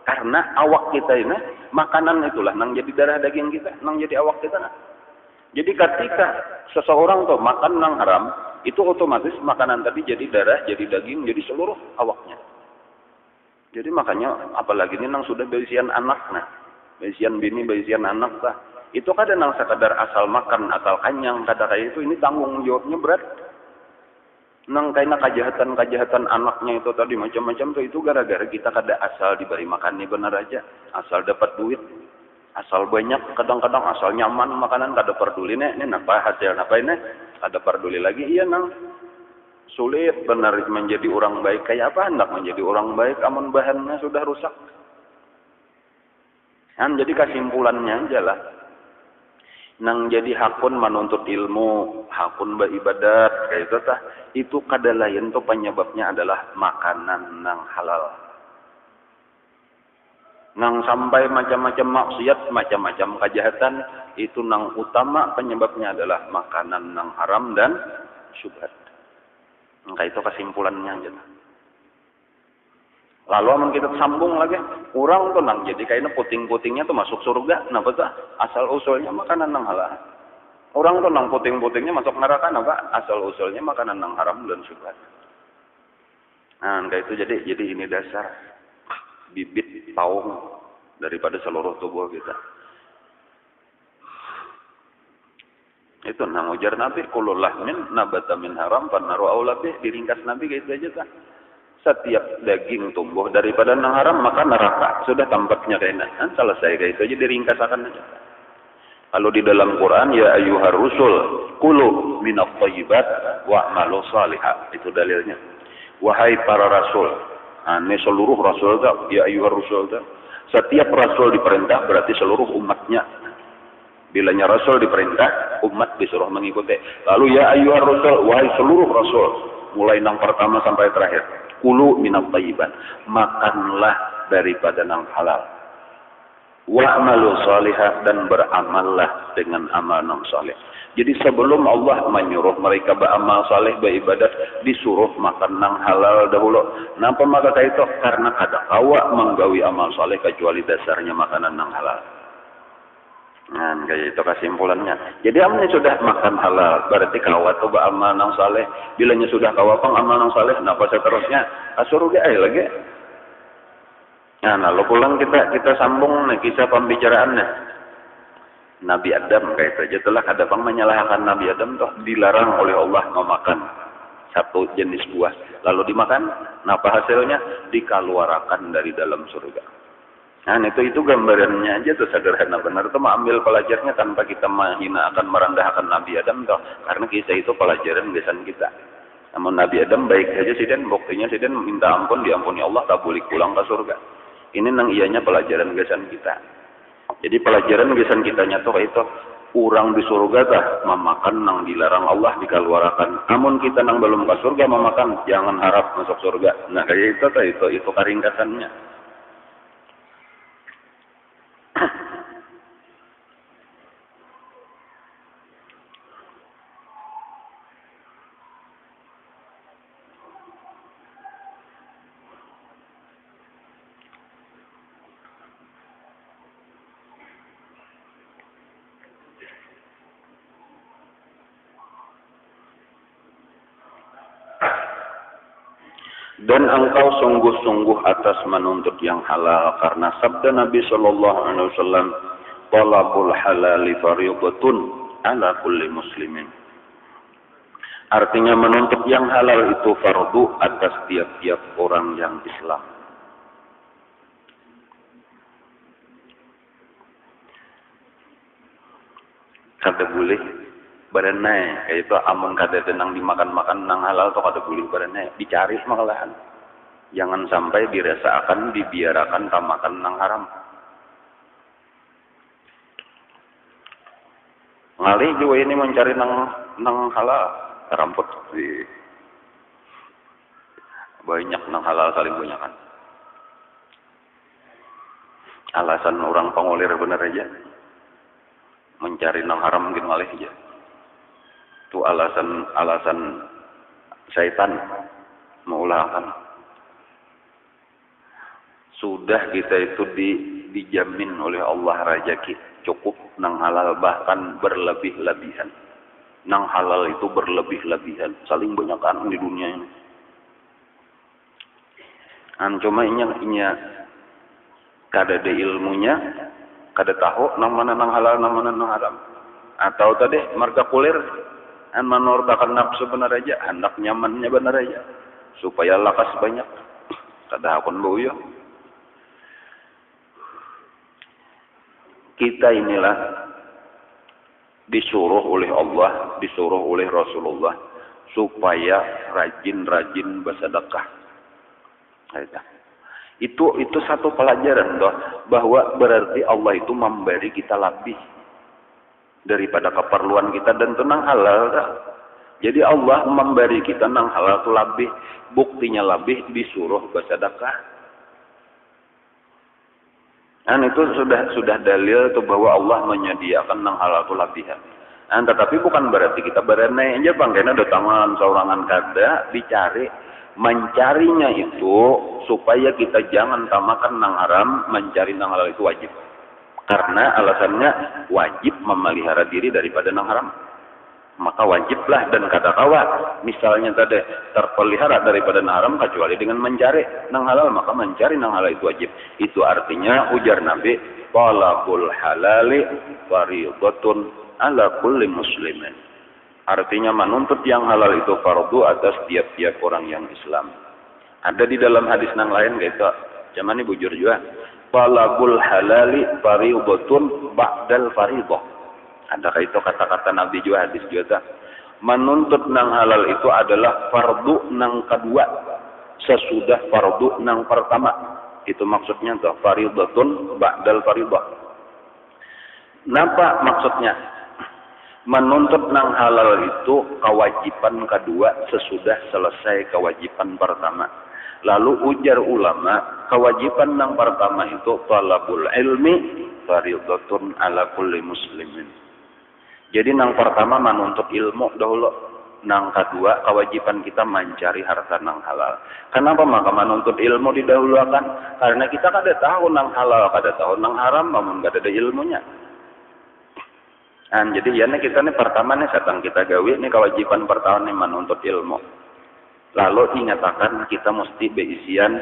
Karena awak kita ini makanan itulah nang jadi darah daging kita, nang jadi awak kita. Nah. Jadi ketika seseorang tuh makan nang haram, itu otomatis makanan tadi jadi darah, jadi daging, jadi seluruh awaknya. Jadi makanya apalagi ini nang sudah berisian anak, nah, berisian bini, berisian anak, nah, itu kadang nang sekadar asal makan, asal kanyang, kata kayak itu ini tanggung jawabnya berat. Nang kayaknya kejahatan anaknya itu tadi macam-macam tuh itu gara-gara kita kada asal diberi makan nih benar aja, asal dapat duit, asal banyak kadang-kadang asal nyaman makanan kada peduli nih napa hasil napa ini kada peduli lagi iya nang sulit benar menjadi orang baik kayak apa hendak menjadi orang baik amun bahannya sudah rusak. Kan jadi kesimpulannya aja lah. Nang jadi hakun menuntut ilmu, hakun beribadat kayak itu tah itu kada lain tuh penyebabnya adalah makanan nang halal. Nang sampai macam-macam maksiat, macam-macam kejahatan itu nang utama penyebabnya adalah makanan nang haram dan syubhat. Maka itu kesimpulannya aja. Lalu amun kita sambung lagi, orang tuh nang jadi kayaknya puting-putingnya tuh masuk surga, kenapa tuh? Asal usulnya makanan nang halal. Orang tuh nang puting-putingnya masuk neraka, kenapa? Asal usulnya makanan nang haram dan syubhat. Nah, kayak itu jadi ini dasar bibit paung daripada seluruh tubuh kita. Itu nang ujar Nabi, kullu lahmin nabata min haram fannaru aula bih, diringkas Nabi kayak itu aja tah. Setiap daging tumbuh daripada nang haram maka neraka. Sudah tampaknya kayaknya. Selesai kayak itu aja diringkasakan aja. Kalau di dalam Quran ya ayyuhar rusul kulu minat thayyibat wa'malu salihah. Itu dalilnya. Wahai para rasul. Ini seluruh rasul ya ayyuhar rusul. Setiap rasul diperintah berarti seluruh umatnya. Bilanya rasul diperintah, umat disuruh mengikuti. Lalu ya ayyuhar rusul, wahai seluruh rasul, mulai nang pertama sampai terakhir. Kulu minat thayyibat, makanlah daripada nang halal. Wa'malu salihah, dan beramallah dengan amal nang saleh. Jadi sebelum Allah menyuruh mereka beramal saleh, beribadat, disuruh makan nang halal dahulu. Napa maka itu? Karena kada kawa menggawi amal saleh kecuali dasarnya makanan nang halal. Nah, kayak itu kesimpulannya. Jadi amalnya sudah makan halal, berarti kawat tuh beramal nang saleh. Bilanya sudah kawat amal nang saleh, kenapa seterusnya? Surga lagi. Nah, lalu pulang kita sambung nih kisah pembicaraannya. Nabi Adam kayak itu aja telah ada pang menyalahkan Nabi Adam tuh dilarang oleh Allah memakan satu jenis buah. Lalu dimakan, apa hasilnya? Dikeluarkan dari dalam surga. Nah itu gambarannya aja tuh sederhana benar tuh ambil pelajarnya tanpa kita menghina akan merendahkan Nabi Adam tuh karena kisah itu pelajaran besan kita. Namun Nabi Adam baik saja sih dan buktinya sih dan minta ampun diampuni Allah tak boleh pulang ke surga. Ini nang ianya pelajaran besan kita. Jadi pelajaran besan kitanya tuh itu orang di surga tah memakan nang dilarang Allah dikeluarkan. Namun kita nang belum ke surga memakan jangan harap masuk surga. Nah kayak itu keringkasannya. Dan engkau sungguh-sungguh atas menuntut yang halal karena sabda Nabi sallallahu alaihi wasallam talabul halali fardhatun ala kulli muslimin. Artinya menuntut yang halal itu fardu atas tiap-tiap orang yang Islam. Kada boleh berenai, kayak itu amun kada tenang dimakan-makan nang halal atau kada boleh berenai, dicari malahan. Jangan sampai dirasakan dibiarkan makan nang haram. Ngalih juga ini mencari nang halal, ramput di banyak nang halal saling punya kan. Alasan orang pengulir bener aja. Mencari nang haram mungkin ngalih aja. Itu alasan syaitan mengulahkan. Sudah kita itu dijamin oleh Allah rezeki cukup nang halal, bahkan berlebih-lebihan. Nang halal itu berlebih-lebihan, saling banyakan di dunia ini. Cuma inya kada ada ilmunya, kada tahu nang mana nang halal, nang mana nang haram. Atau tadi marga kulir, menurutakan nafsu benar aja, hendak nyamannya benar aja, supaya lakas banyak. Kada akon bauyo. Kita inilah disuruh oleh Allah, disuruh oleh Rasulullah supaya rajin-rajin bersedekah. Itu satu pelajaran toh, bahwa berarti Allah itu memberi kita lebih daripada keperluan kita, dan tenang halal dah. Jadi Allah memberi kita nang halal itu lebih, buktinya lebih disuruh bersedekah. Itu sudah dalil itu bahwa Allah menyediakan nang halal itu lebihan. Tetapi bukan berarti kita berenai aja bang, karena ada tangan seorangan kada dicari. Mencarinya itu supaya kita jangan tamakan nang haram, mencari nang halal itu wajib. Karena alasannya wajib memelihara diri daripada nang haram. Maka wajiblah dan kata kawa, misalnya tadi terpelihara daripada nang haram kecuali dengan mencari nang halal, maka mencari nang halal itu wajib. Itu artinya ujar Nabi, talabul halali fardhatun ala kulli muslimin. Artinya menuntut yang halal itu fardu atas tiap-tiap orang yang Islam. Ada di dalam hadis nang lain gitu, cuman ini bujur juga. Talabul halali fardhatun ba'dal fardhah. Ada itu kata-kata Nabi juga, hadis juga. Menuntut nang halal itu adalah fardu nang kedua sesudah fardu nang pertama. Itu maksudnya tuh, fardhatun ba'dal fardhah. Napa maksudnya? Menuntut nang halal itu kewajiban kedua sesudah selesai kewajiban pertama. Lalu ujar ulama, kewajiban nang pertama itu talabul ilmi fardhatun ala kulli muslimin. Jadi nang pertama menuntut ilmu dahulu, nang kedua kewajiban kita mencari harta nang halal. Kenapa maka menuntut ilmu didahulukan? Karena kita kada tahu nang halal, kada tahu nang haram, namun kada ada ilmunya. Jadi ya kita nih pertama nih sedang kita gawe nih kewajiban pertama nih menuntut ilmu. Lalu dinyatakan kita mesti beisian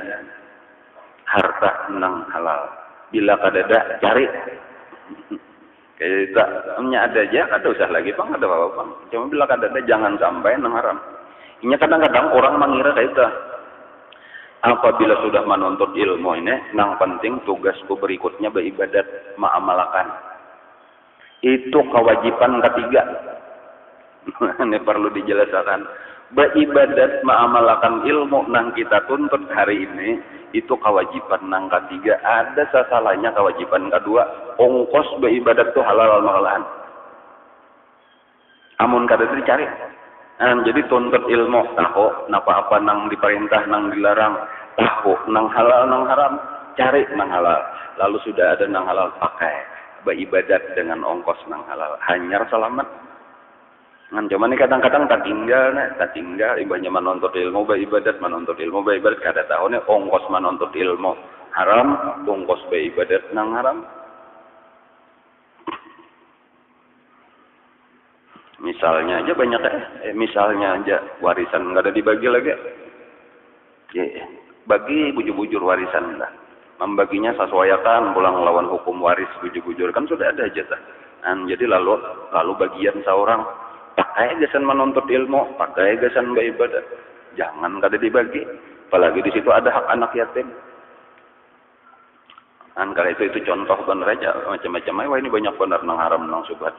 harta nang halal. Bila kada ada cari. Kita ada aja, kada usah lagi bang, ada apa bang. Cuma bila kada ada jangan sampai nang haram. Ini kadang-kadang orang mengira kita apabila sudah menuntut ilmu ini, nang penting tugasku berikutnya beribadat, mengamalkan. Itu kewajiban ketiga. Ini perlu dijelaskan. Beribadat, mengamalkan ilmu nang kita tuntut hari ini, itu kewajiban nang ketiga. Ada sasalahnya kewajiban kedua, ongkos beribadat itu halal malahan. Amun kada dicari. Jadi tuntut ilmu, tahu napa apa nang diperintah, nang dilarang, tahu nang halal nang haram, cari nang halal. Lalu sudah ada nang halal, pakai beribadat dengan ongkos nang halal, hanyar selamat. Cuma ini kadang-kadang tak tinggal ibanya menuntut ilmu beribadat, menuntut ilmu beribadat, kada tahu nih ongkos menuntut ilmu haram, ongkos beribadat nang haram. Misalnya aja banyak misalnya aja warisan nggak ada dibagi lagi, bagi bujur-bujur warisan lah. Membaginya sesuaikan pulang lawan hukum waris bujur-bujur kan sudah ada aja. Jadi lalu bagian seorang pakai gasan menuntut ilmu, pakai gasan beribadat, jangan kada dibagi. Apalagi di situ ada hak anak yatim. Kalau itu contoh benar aja macam-macam. Wah ini banyak benar nang haram nang subhat.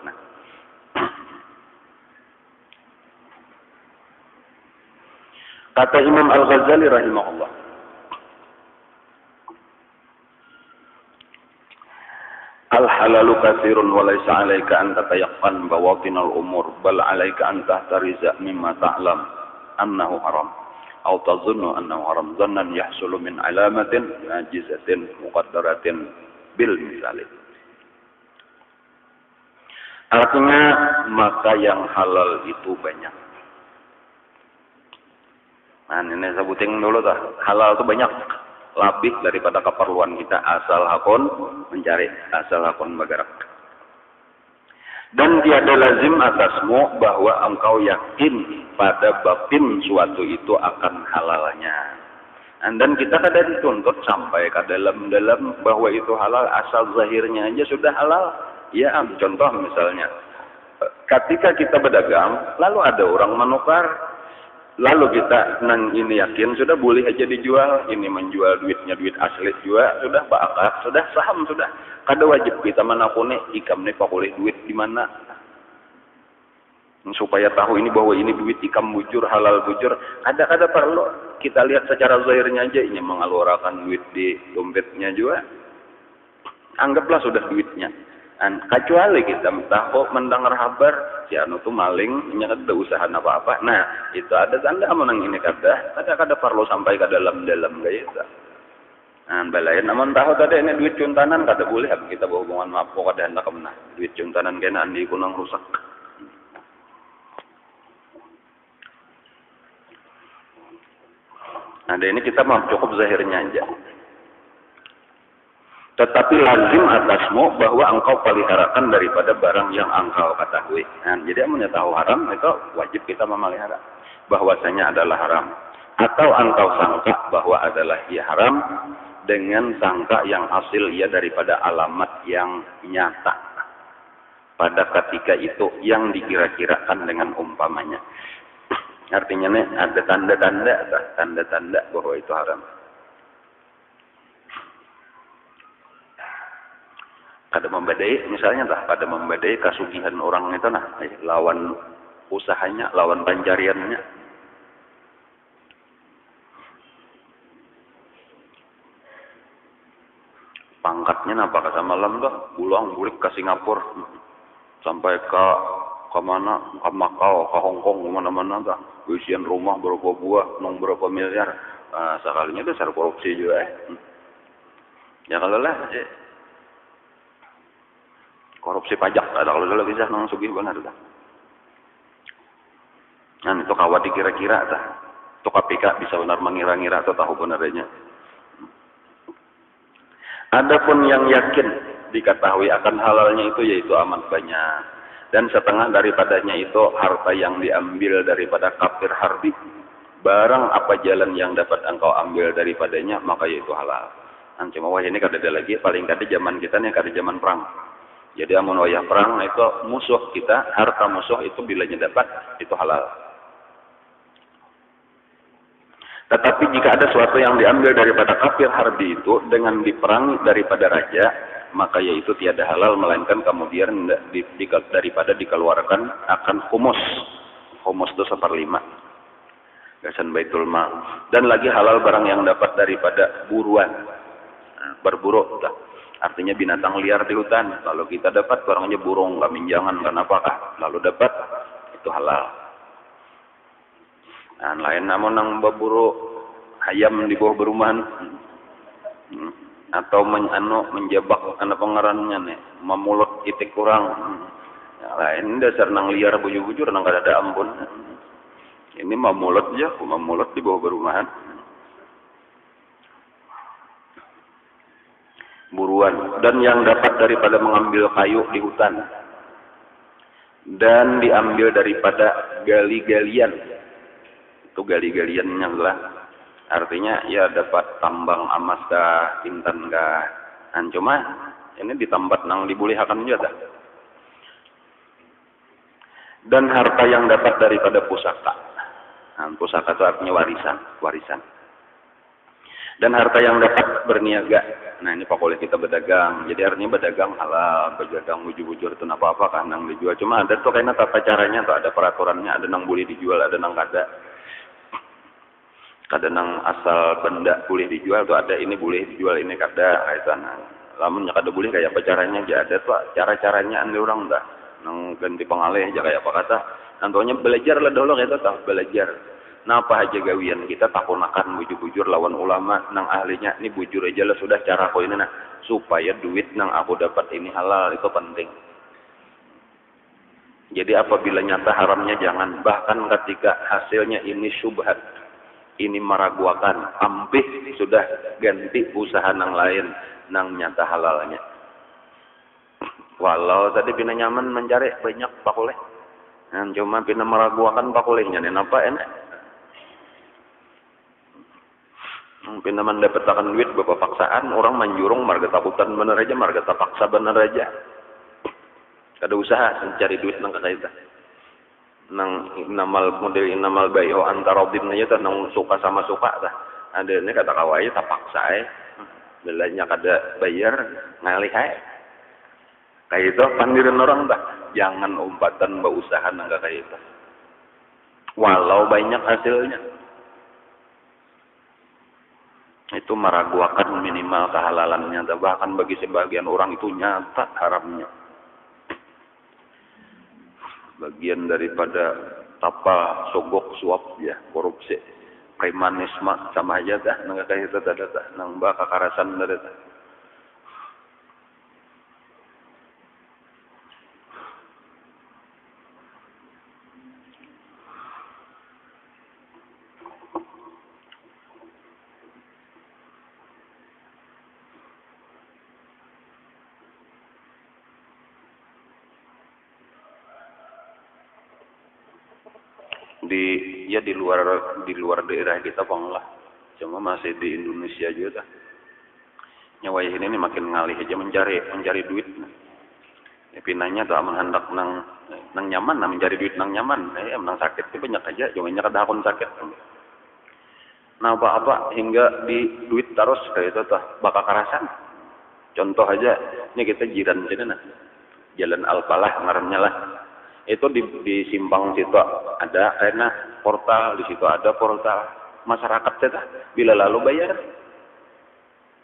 Kata Imam Al-Ghazali rahimahullah, al-halalu katsirun wa laysa 'alaika an tatayaqqan bawatinal umur bal 'alaika an tahtariza mimma ta'lam annahu haram aw tadhunnu annahu haram dhannan yahsulu min 'alamatin najizatin muqaddaratin bil misali. Artinya maka yang halal itu banyak. Ini sebutin dulu dah. Halal itu banyak. lebih daripada keperluan kita asal hakon mencari, asal hakon bergerak. Dan tiada lazim atasmu bahwa engkau yakin pada babin suatu itu akan halalnya. Dan kita kadang dituntut sampai ke dalam bahwa itu halal, asal zahirnya aja sudah halal. Ya, contoh misalnya, ketika kita berdagang, lalu ada orang menukar, lalu kita ini yakin sudah boleh aja dijual, ini menjual duitnya duit asli juga, sudah bakar, sudah saham, sudah. Kada wajib kita manapun ikam nih boleh duit di mana, supaya tahu ini bahwa ini duit ikam bujur, halal bujur. Ada perlu kita lihat secara zahirnya aja, ini mengeluarkan duit di dompetnya juga, anggaplah sudah duitnya. Kecuali kita tahu mendengar kabar si anu tuh maling, nya kada usaha apa-apa. Nah, itu ada tanda menang ini kada perlu sampai ke dalam gaya itu. Balayan namun tahu tadi ini duit cuntanan kada boleh kita berhubungan mapo kada hendak kemana. Duit cuntanan kena andi kunang rusak. Nah, ini kita mau cukup zahirnya aja. Tetapi lazim atasmu bahwa engkau peliharakan daripada barang yang engkau ketahui. Jadi amunnya tahu haram itu wajib kita memelihara bahwasanya adalah haram. Atau engkau sangka bahwa adalah ia haram dengan sangka yang hasil ia daripada alamat yang nyata pada ketika itu yang dikira-kirakan dengan umpamanya. Artinya nih ada tanda-tanda bahwa itu haram. Kada membadai misalnya kada membadai kasugihan orang itu lawan usahanya, lawan pencariannya. Pangkatnya napa ka malam dah pulang bulik ke Singapura sampai ke mana, ke Makau, ke Hong Kong, mana-mana dah isian rumah berapa buah, berapa miliar. Sekalinya besar korupsi juga. Ya kalau lah korupsi pajak ada kalau sudah bisa nang sugih benar dah. Nah itu kawat dikira-kira dah. Itu KPK bisa benar mengira-ngira atau tahu benarnya. Adapun yang yakin diketahui akan halalnya itu yaitu amat banyak. Dan setengah daripadanya itu harta yang diambil daripada kafir harbi. Barang apa jalan yang dapat engkau ambil daripadanya maka yaitu halal. Cuma wah ini kada ada lagi, paling kada zaman kita nih kada zaman perang. Jadi amun wayah perang itu musuh kita, harta musuh itu bilanya dapat itu halal. Tetapi jika ada sesuatu yang diambil daripada kafir harbi itu dengan diperangi daripada raja, maka yaitu tiada halal melainkan kemudian daripada dikeluarkan akan khumus. Khumus itu 1/5. Gasan Baitul Mal. Dan lagi halal barang yang dapat daripada buruan. Berburu. Artinya binatang liar di hutan. Kalau kita dapat barangnya burung, kaminjangan, kenapakah? Lalu dapat, itu halal. Nah, lain namun nang berburu ayam di bawah perumahan atau menjebak karena pengarannya nih memulut itik kurang. Yang lain dasar nang liar bujur-bujur nang kada ada ampun. Ini memulut aja, memulut di bawah perumahan. Buruan dan yang dapat daripada mengambil kayu di hutan dan diambil daripada gali-galian. Itu gali-galiannya lah. Artinya ya dapat tambang emas kah, intan kah. Cuma ini di tempat nang dibolehkan juga. Dan harta yang dapat daripada pusaka. Pusaka itu artinya warisan. Dan harta yang dapat berniaga. Nah ini pokoknya kita berdagang. Jadi artinya berdagang halal, berdagang bujur-bujur itu apa-apa kan nang dijual. Cuma ada tuh kayaknya tata caranya tuh ada peraturannya, ada nang boleh dijual, ada nang kada. Kadang asal benda boleh dijual tuh ada, ini boleh dijual, ini kada kaitan. Lamun kada boleh kayak apa caranya aja ada tuh cara-caranya ande orang dah nang ganti pengalih aja kayak apa kata. Nantonya belajar lah dulu kita tahu belajar. Nah apa aja gawian kita takunakan bujur-bujur lawan ulama nang ahlinya ini bujur aja lah sudah cara ko ini supaya duit nang aku dapat ini halal itu penting. Jadi apabila nyata haramnya jangan, bahkan ketika hasilnya ini syubhat. ini meragukan, ampih sudah ganti usaha nang lain nang nyata halalnya. Walau tadi pina nyaman mencari banyak pakuleh, nah, cuma pina meragukan pakulehnya, nih apa enak? Pina mendapatkan duit bapak paksaan, orang manjurung marga takutan bener aja, marga tapaksa bener aja. Kada usaha mencari duit nang kakaita. Nang inamal bayo antarodin aja tah nang suka sama suka tah. Ada ini kata kawai tak paksa belanya kada bayar ngalih kayak itu pandiran orang tah. Jangan umpatan berusaha nang kayak itu. Walau banyak hasilnya. Itu meragukan minimal kehalalannya, bahkan bagi sebagian orang itu nyata haramnya. Bagian daripada tapa sogok suap ya, korupsi, premanisme sama aja dah nang kayak itu dah nang ba kakarasan dah. Di luar daerah kita bang lah, cuma masih di Indonesia juga dah. Nyawa ini makin ngalih aja mencari duit. Pinanya tuh menghendak nang nyaman, nang mencari duit nang nyaman, nang sakit itu banyak aja, cuma nyakad akun sakit. Nah apa hingga di duit terus kayak itu tuh bakal karasan. Contoh aja, ini kita jiran sini nah, Jalan Alpalah ngarannya lah. Itu di simpang situ ada karena portal, di situ ada portal masyarakat kita bila lalu bayar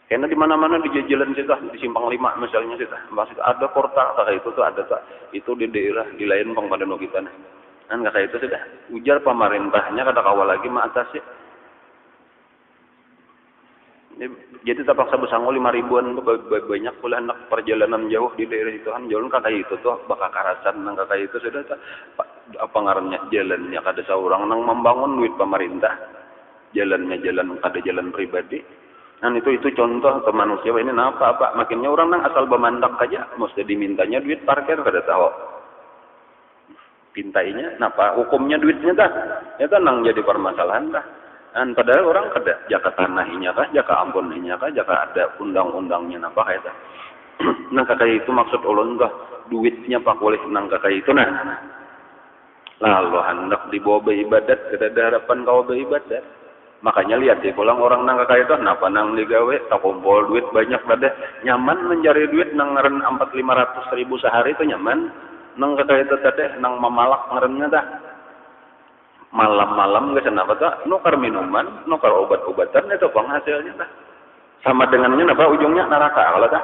karena di mana-mana di jalan situ di simpang 5 misalnya situ masih ada portal kayak itu tuh ada tuh itu di daerah di lain pang pada kita kan kayak itu sudah ujar pemerintahnya kata kawal lagi mah atas ya. Jadi terpaksa bersanggup 5.000-an tuh banyak pula anak perjalanan jauh di daerah itu kan jalan kakak itu tuh bakal karasan nang kakak itu sudah apa ngarannya jalannya kada seorang nang membangun duit pemerintah jalannya jalan kada jalan pribadi dan itu contoh ke manusia ini apa makinnya orang nang asal bemandak aja mesti dimintanya duit parkir kada tahu pintainya napa hukumnya duitnya dah ya kan nang jadi permasalahan dah. Dan padahal orang kada jaka tanahinya kah, jaka ampuninya kah, jaka ada undang-undangnya apa kayak itu. Nang kakak itu maksud ulun kah duitnya pak boleh nang kakak itu nah. Lalu hendak dibawa beribadat, kada ada harapan kau beribadat. Makanya lihat deh pulang orang nang kakak itu napa nang digawe tak kumpul duit banyak pada nyaman mencari duit nang ngeren 400-500 ribu sehari itu nyaman. Nang kakak itu tadi nang memalak ngerennya dah. Malam-malam nggak kenapa tuh nukar minuman, nukar obat-obatan itu penghasilnya dah. Sama dengannya apa ujungnya neraka kalau dah.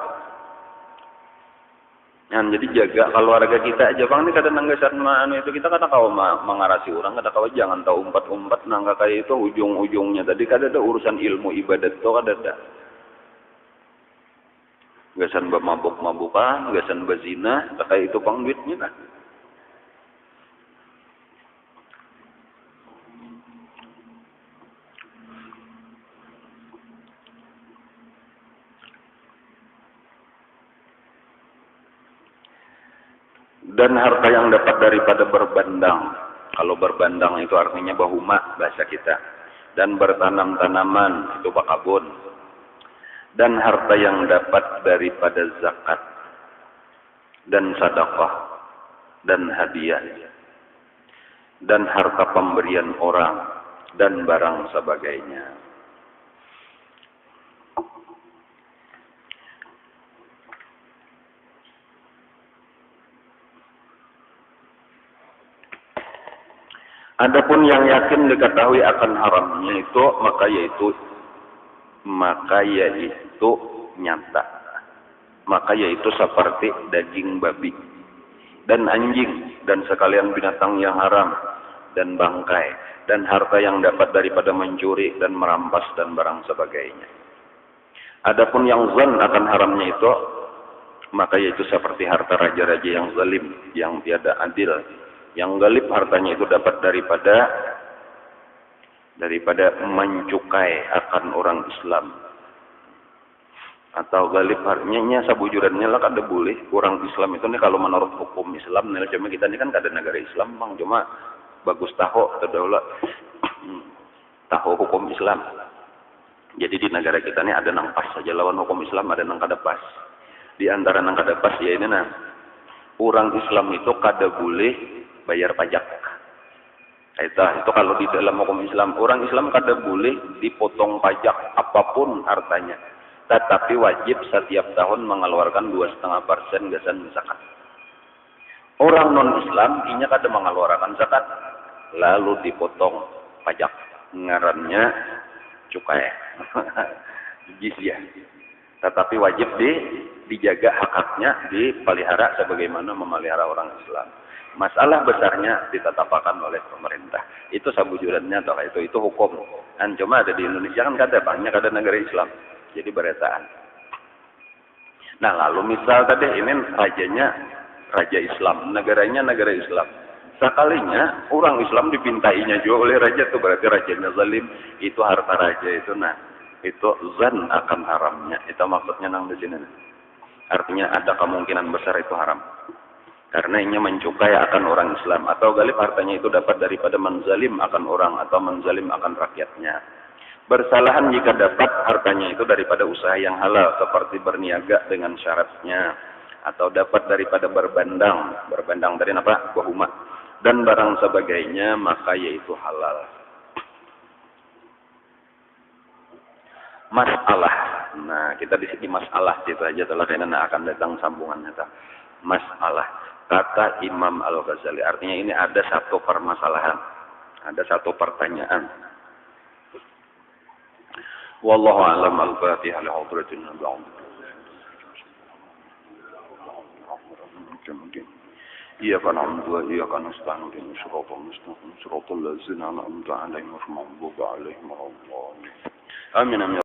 Jadi jaga keluarga kita aja bang ini kadang nanggasan itu kita kata kau mengarasi orang kata kau jangan tahu umpat nangga kayak itu ujung-ujungnya tadi kada ada urusan ilmu ibadat tuh kada ada. Gasan mabuk-mabukan, gasan bezina, kayak itu bang duitnya dah. Dan harta yang dapat daripada berbandang. Kalau berbandang itu artinya bahuma bahasa kita. Dan bertanam tanaman itu bakabun. Dan harta yang dapat daripada zakat. Dan sedekah. Dan hadiah. Dan harta pemberian orang. Dan barang sebagainya. Adapun yang yakin diketahui akan haramnya itu maka yaitu nyata. Maka yaitu seperti daging babi dan anjing dan sekalian binatang yang haram dan bangkai dan harta yang dapat daripada mencuri dan merampas dan barang sebagainya. Adapun yang zan akan haramnya itu maka yaitu seperti harta raja-raja yang zalim, yang tiada adil. Yang galib hartanya itu dapat daripada daripada mencukai akan orang Islam. Atau galib artinya sabujurannya lah kada boleh orang Islam itu nih kalau menurut hukum Islam nih cuma kita ini kan kada negara Islam bang, cuma bagus tahu atau daulah tahu hukum Islam. Jadi di negara kita ini ada nang pas saja lawan hukum Islam, ada nang kada pas. Di antara nang kada pas ya ini orang Islam itu kada boleh bayar pajak. Itu kalau di dalam hukum Islam, orang Islam kada boleh dipotong pajak apapun hartanya. Tetapi wajib setiap tahun mengeluarkan 2,5% gasan zakat. Orang non-Islam inya kada mengeluarkan zakat, lalu dipotong pajak. Ngarannya cukai, jizyah. Tetapi wajib dijaga hak-haknya, dipelihara sebagaimana memelihara orang Islam. Masalah besarnya ditetapkan oleh pemerintah. Itu sabujurannya atau itu hukum. Dan cuma ada di Indonesia kan kada, banyak ada negara Islam. Jadi beretaan. Nah lalu misal tadi ini rajanya raja Islam, negaranya negara Islam. Sekalinya orang Islam dipintainya juga oleh raja itu berarti rajanya zalim, itu harta raja itu itu zan akan haramnya. Itu maksudnya nang di sini. Artinya ada kemungkinan besar itu haram. Karena ini mencukai akan orang Islam atau galib hartanya itu dapat daripada menzalim akan orang atau menzalim akan rakyatnya. Bersalahan jika dapat hartanya itu daripada usaha yang halal seperti berniaga dengan syaratnya atau dapat daripada berbandang dari apa? Wahuma dan barang sebagainya maka yaitu halal. Masalah. Nah, kita di sini masalah itu aja telah karena akan datang sambungannya ta. Masalah kata Imam Al-Ghazali artinya ini ada satu permasalahan, ada satu pertanyaan. Wallahu a'lam. Al-Fatihah li hadratin Nabi. Iyyaka na'budu wa iyyaka nasta'in ihdinas siratal mustaqim siratal ladzina an'amta 'alaihim ghairil maghdubi 'alaihim waladdallin. Amin.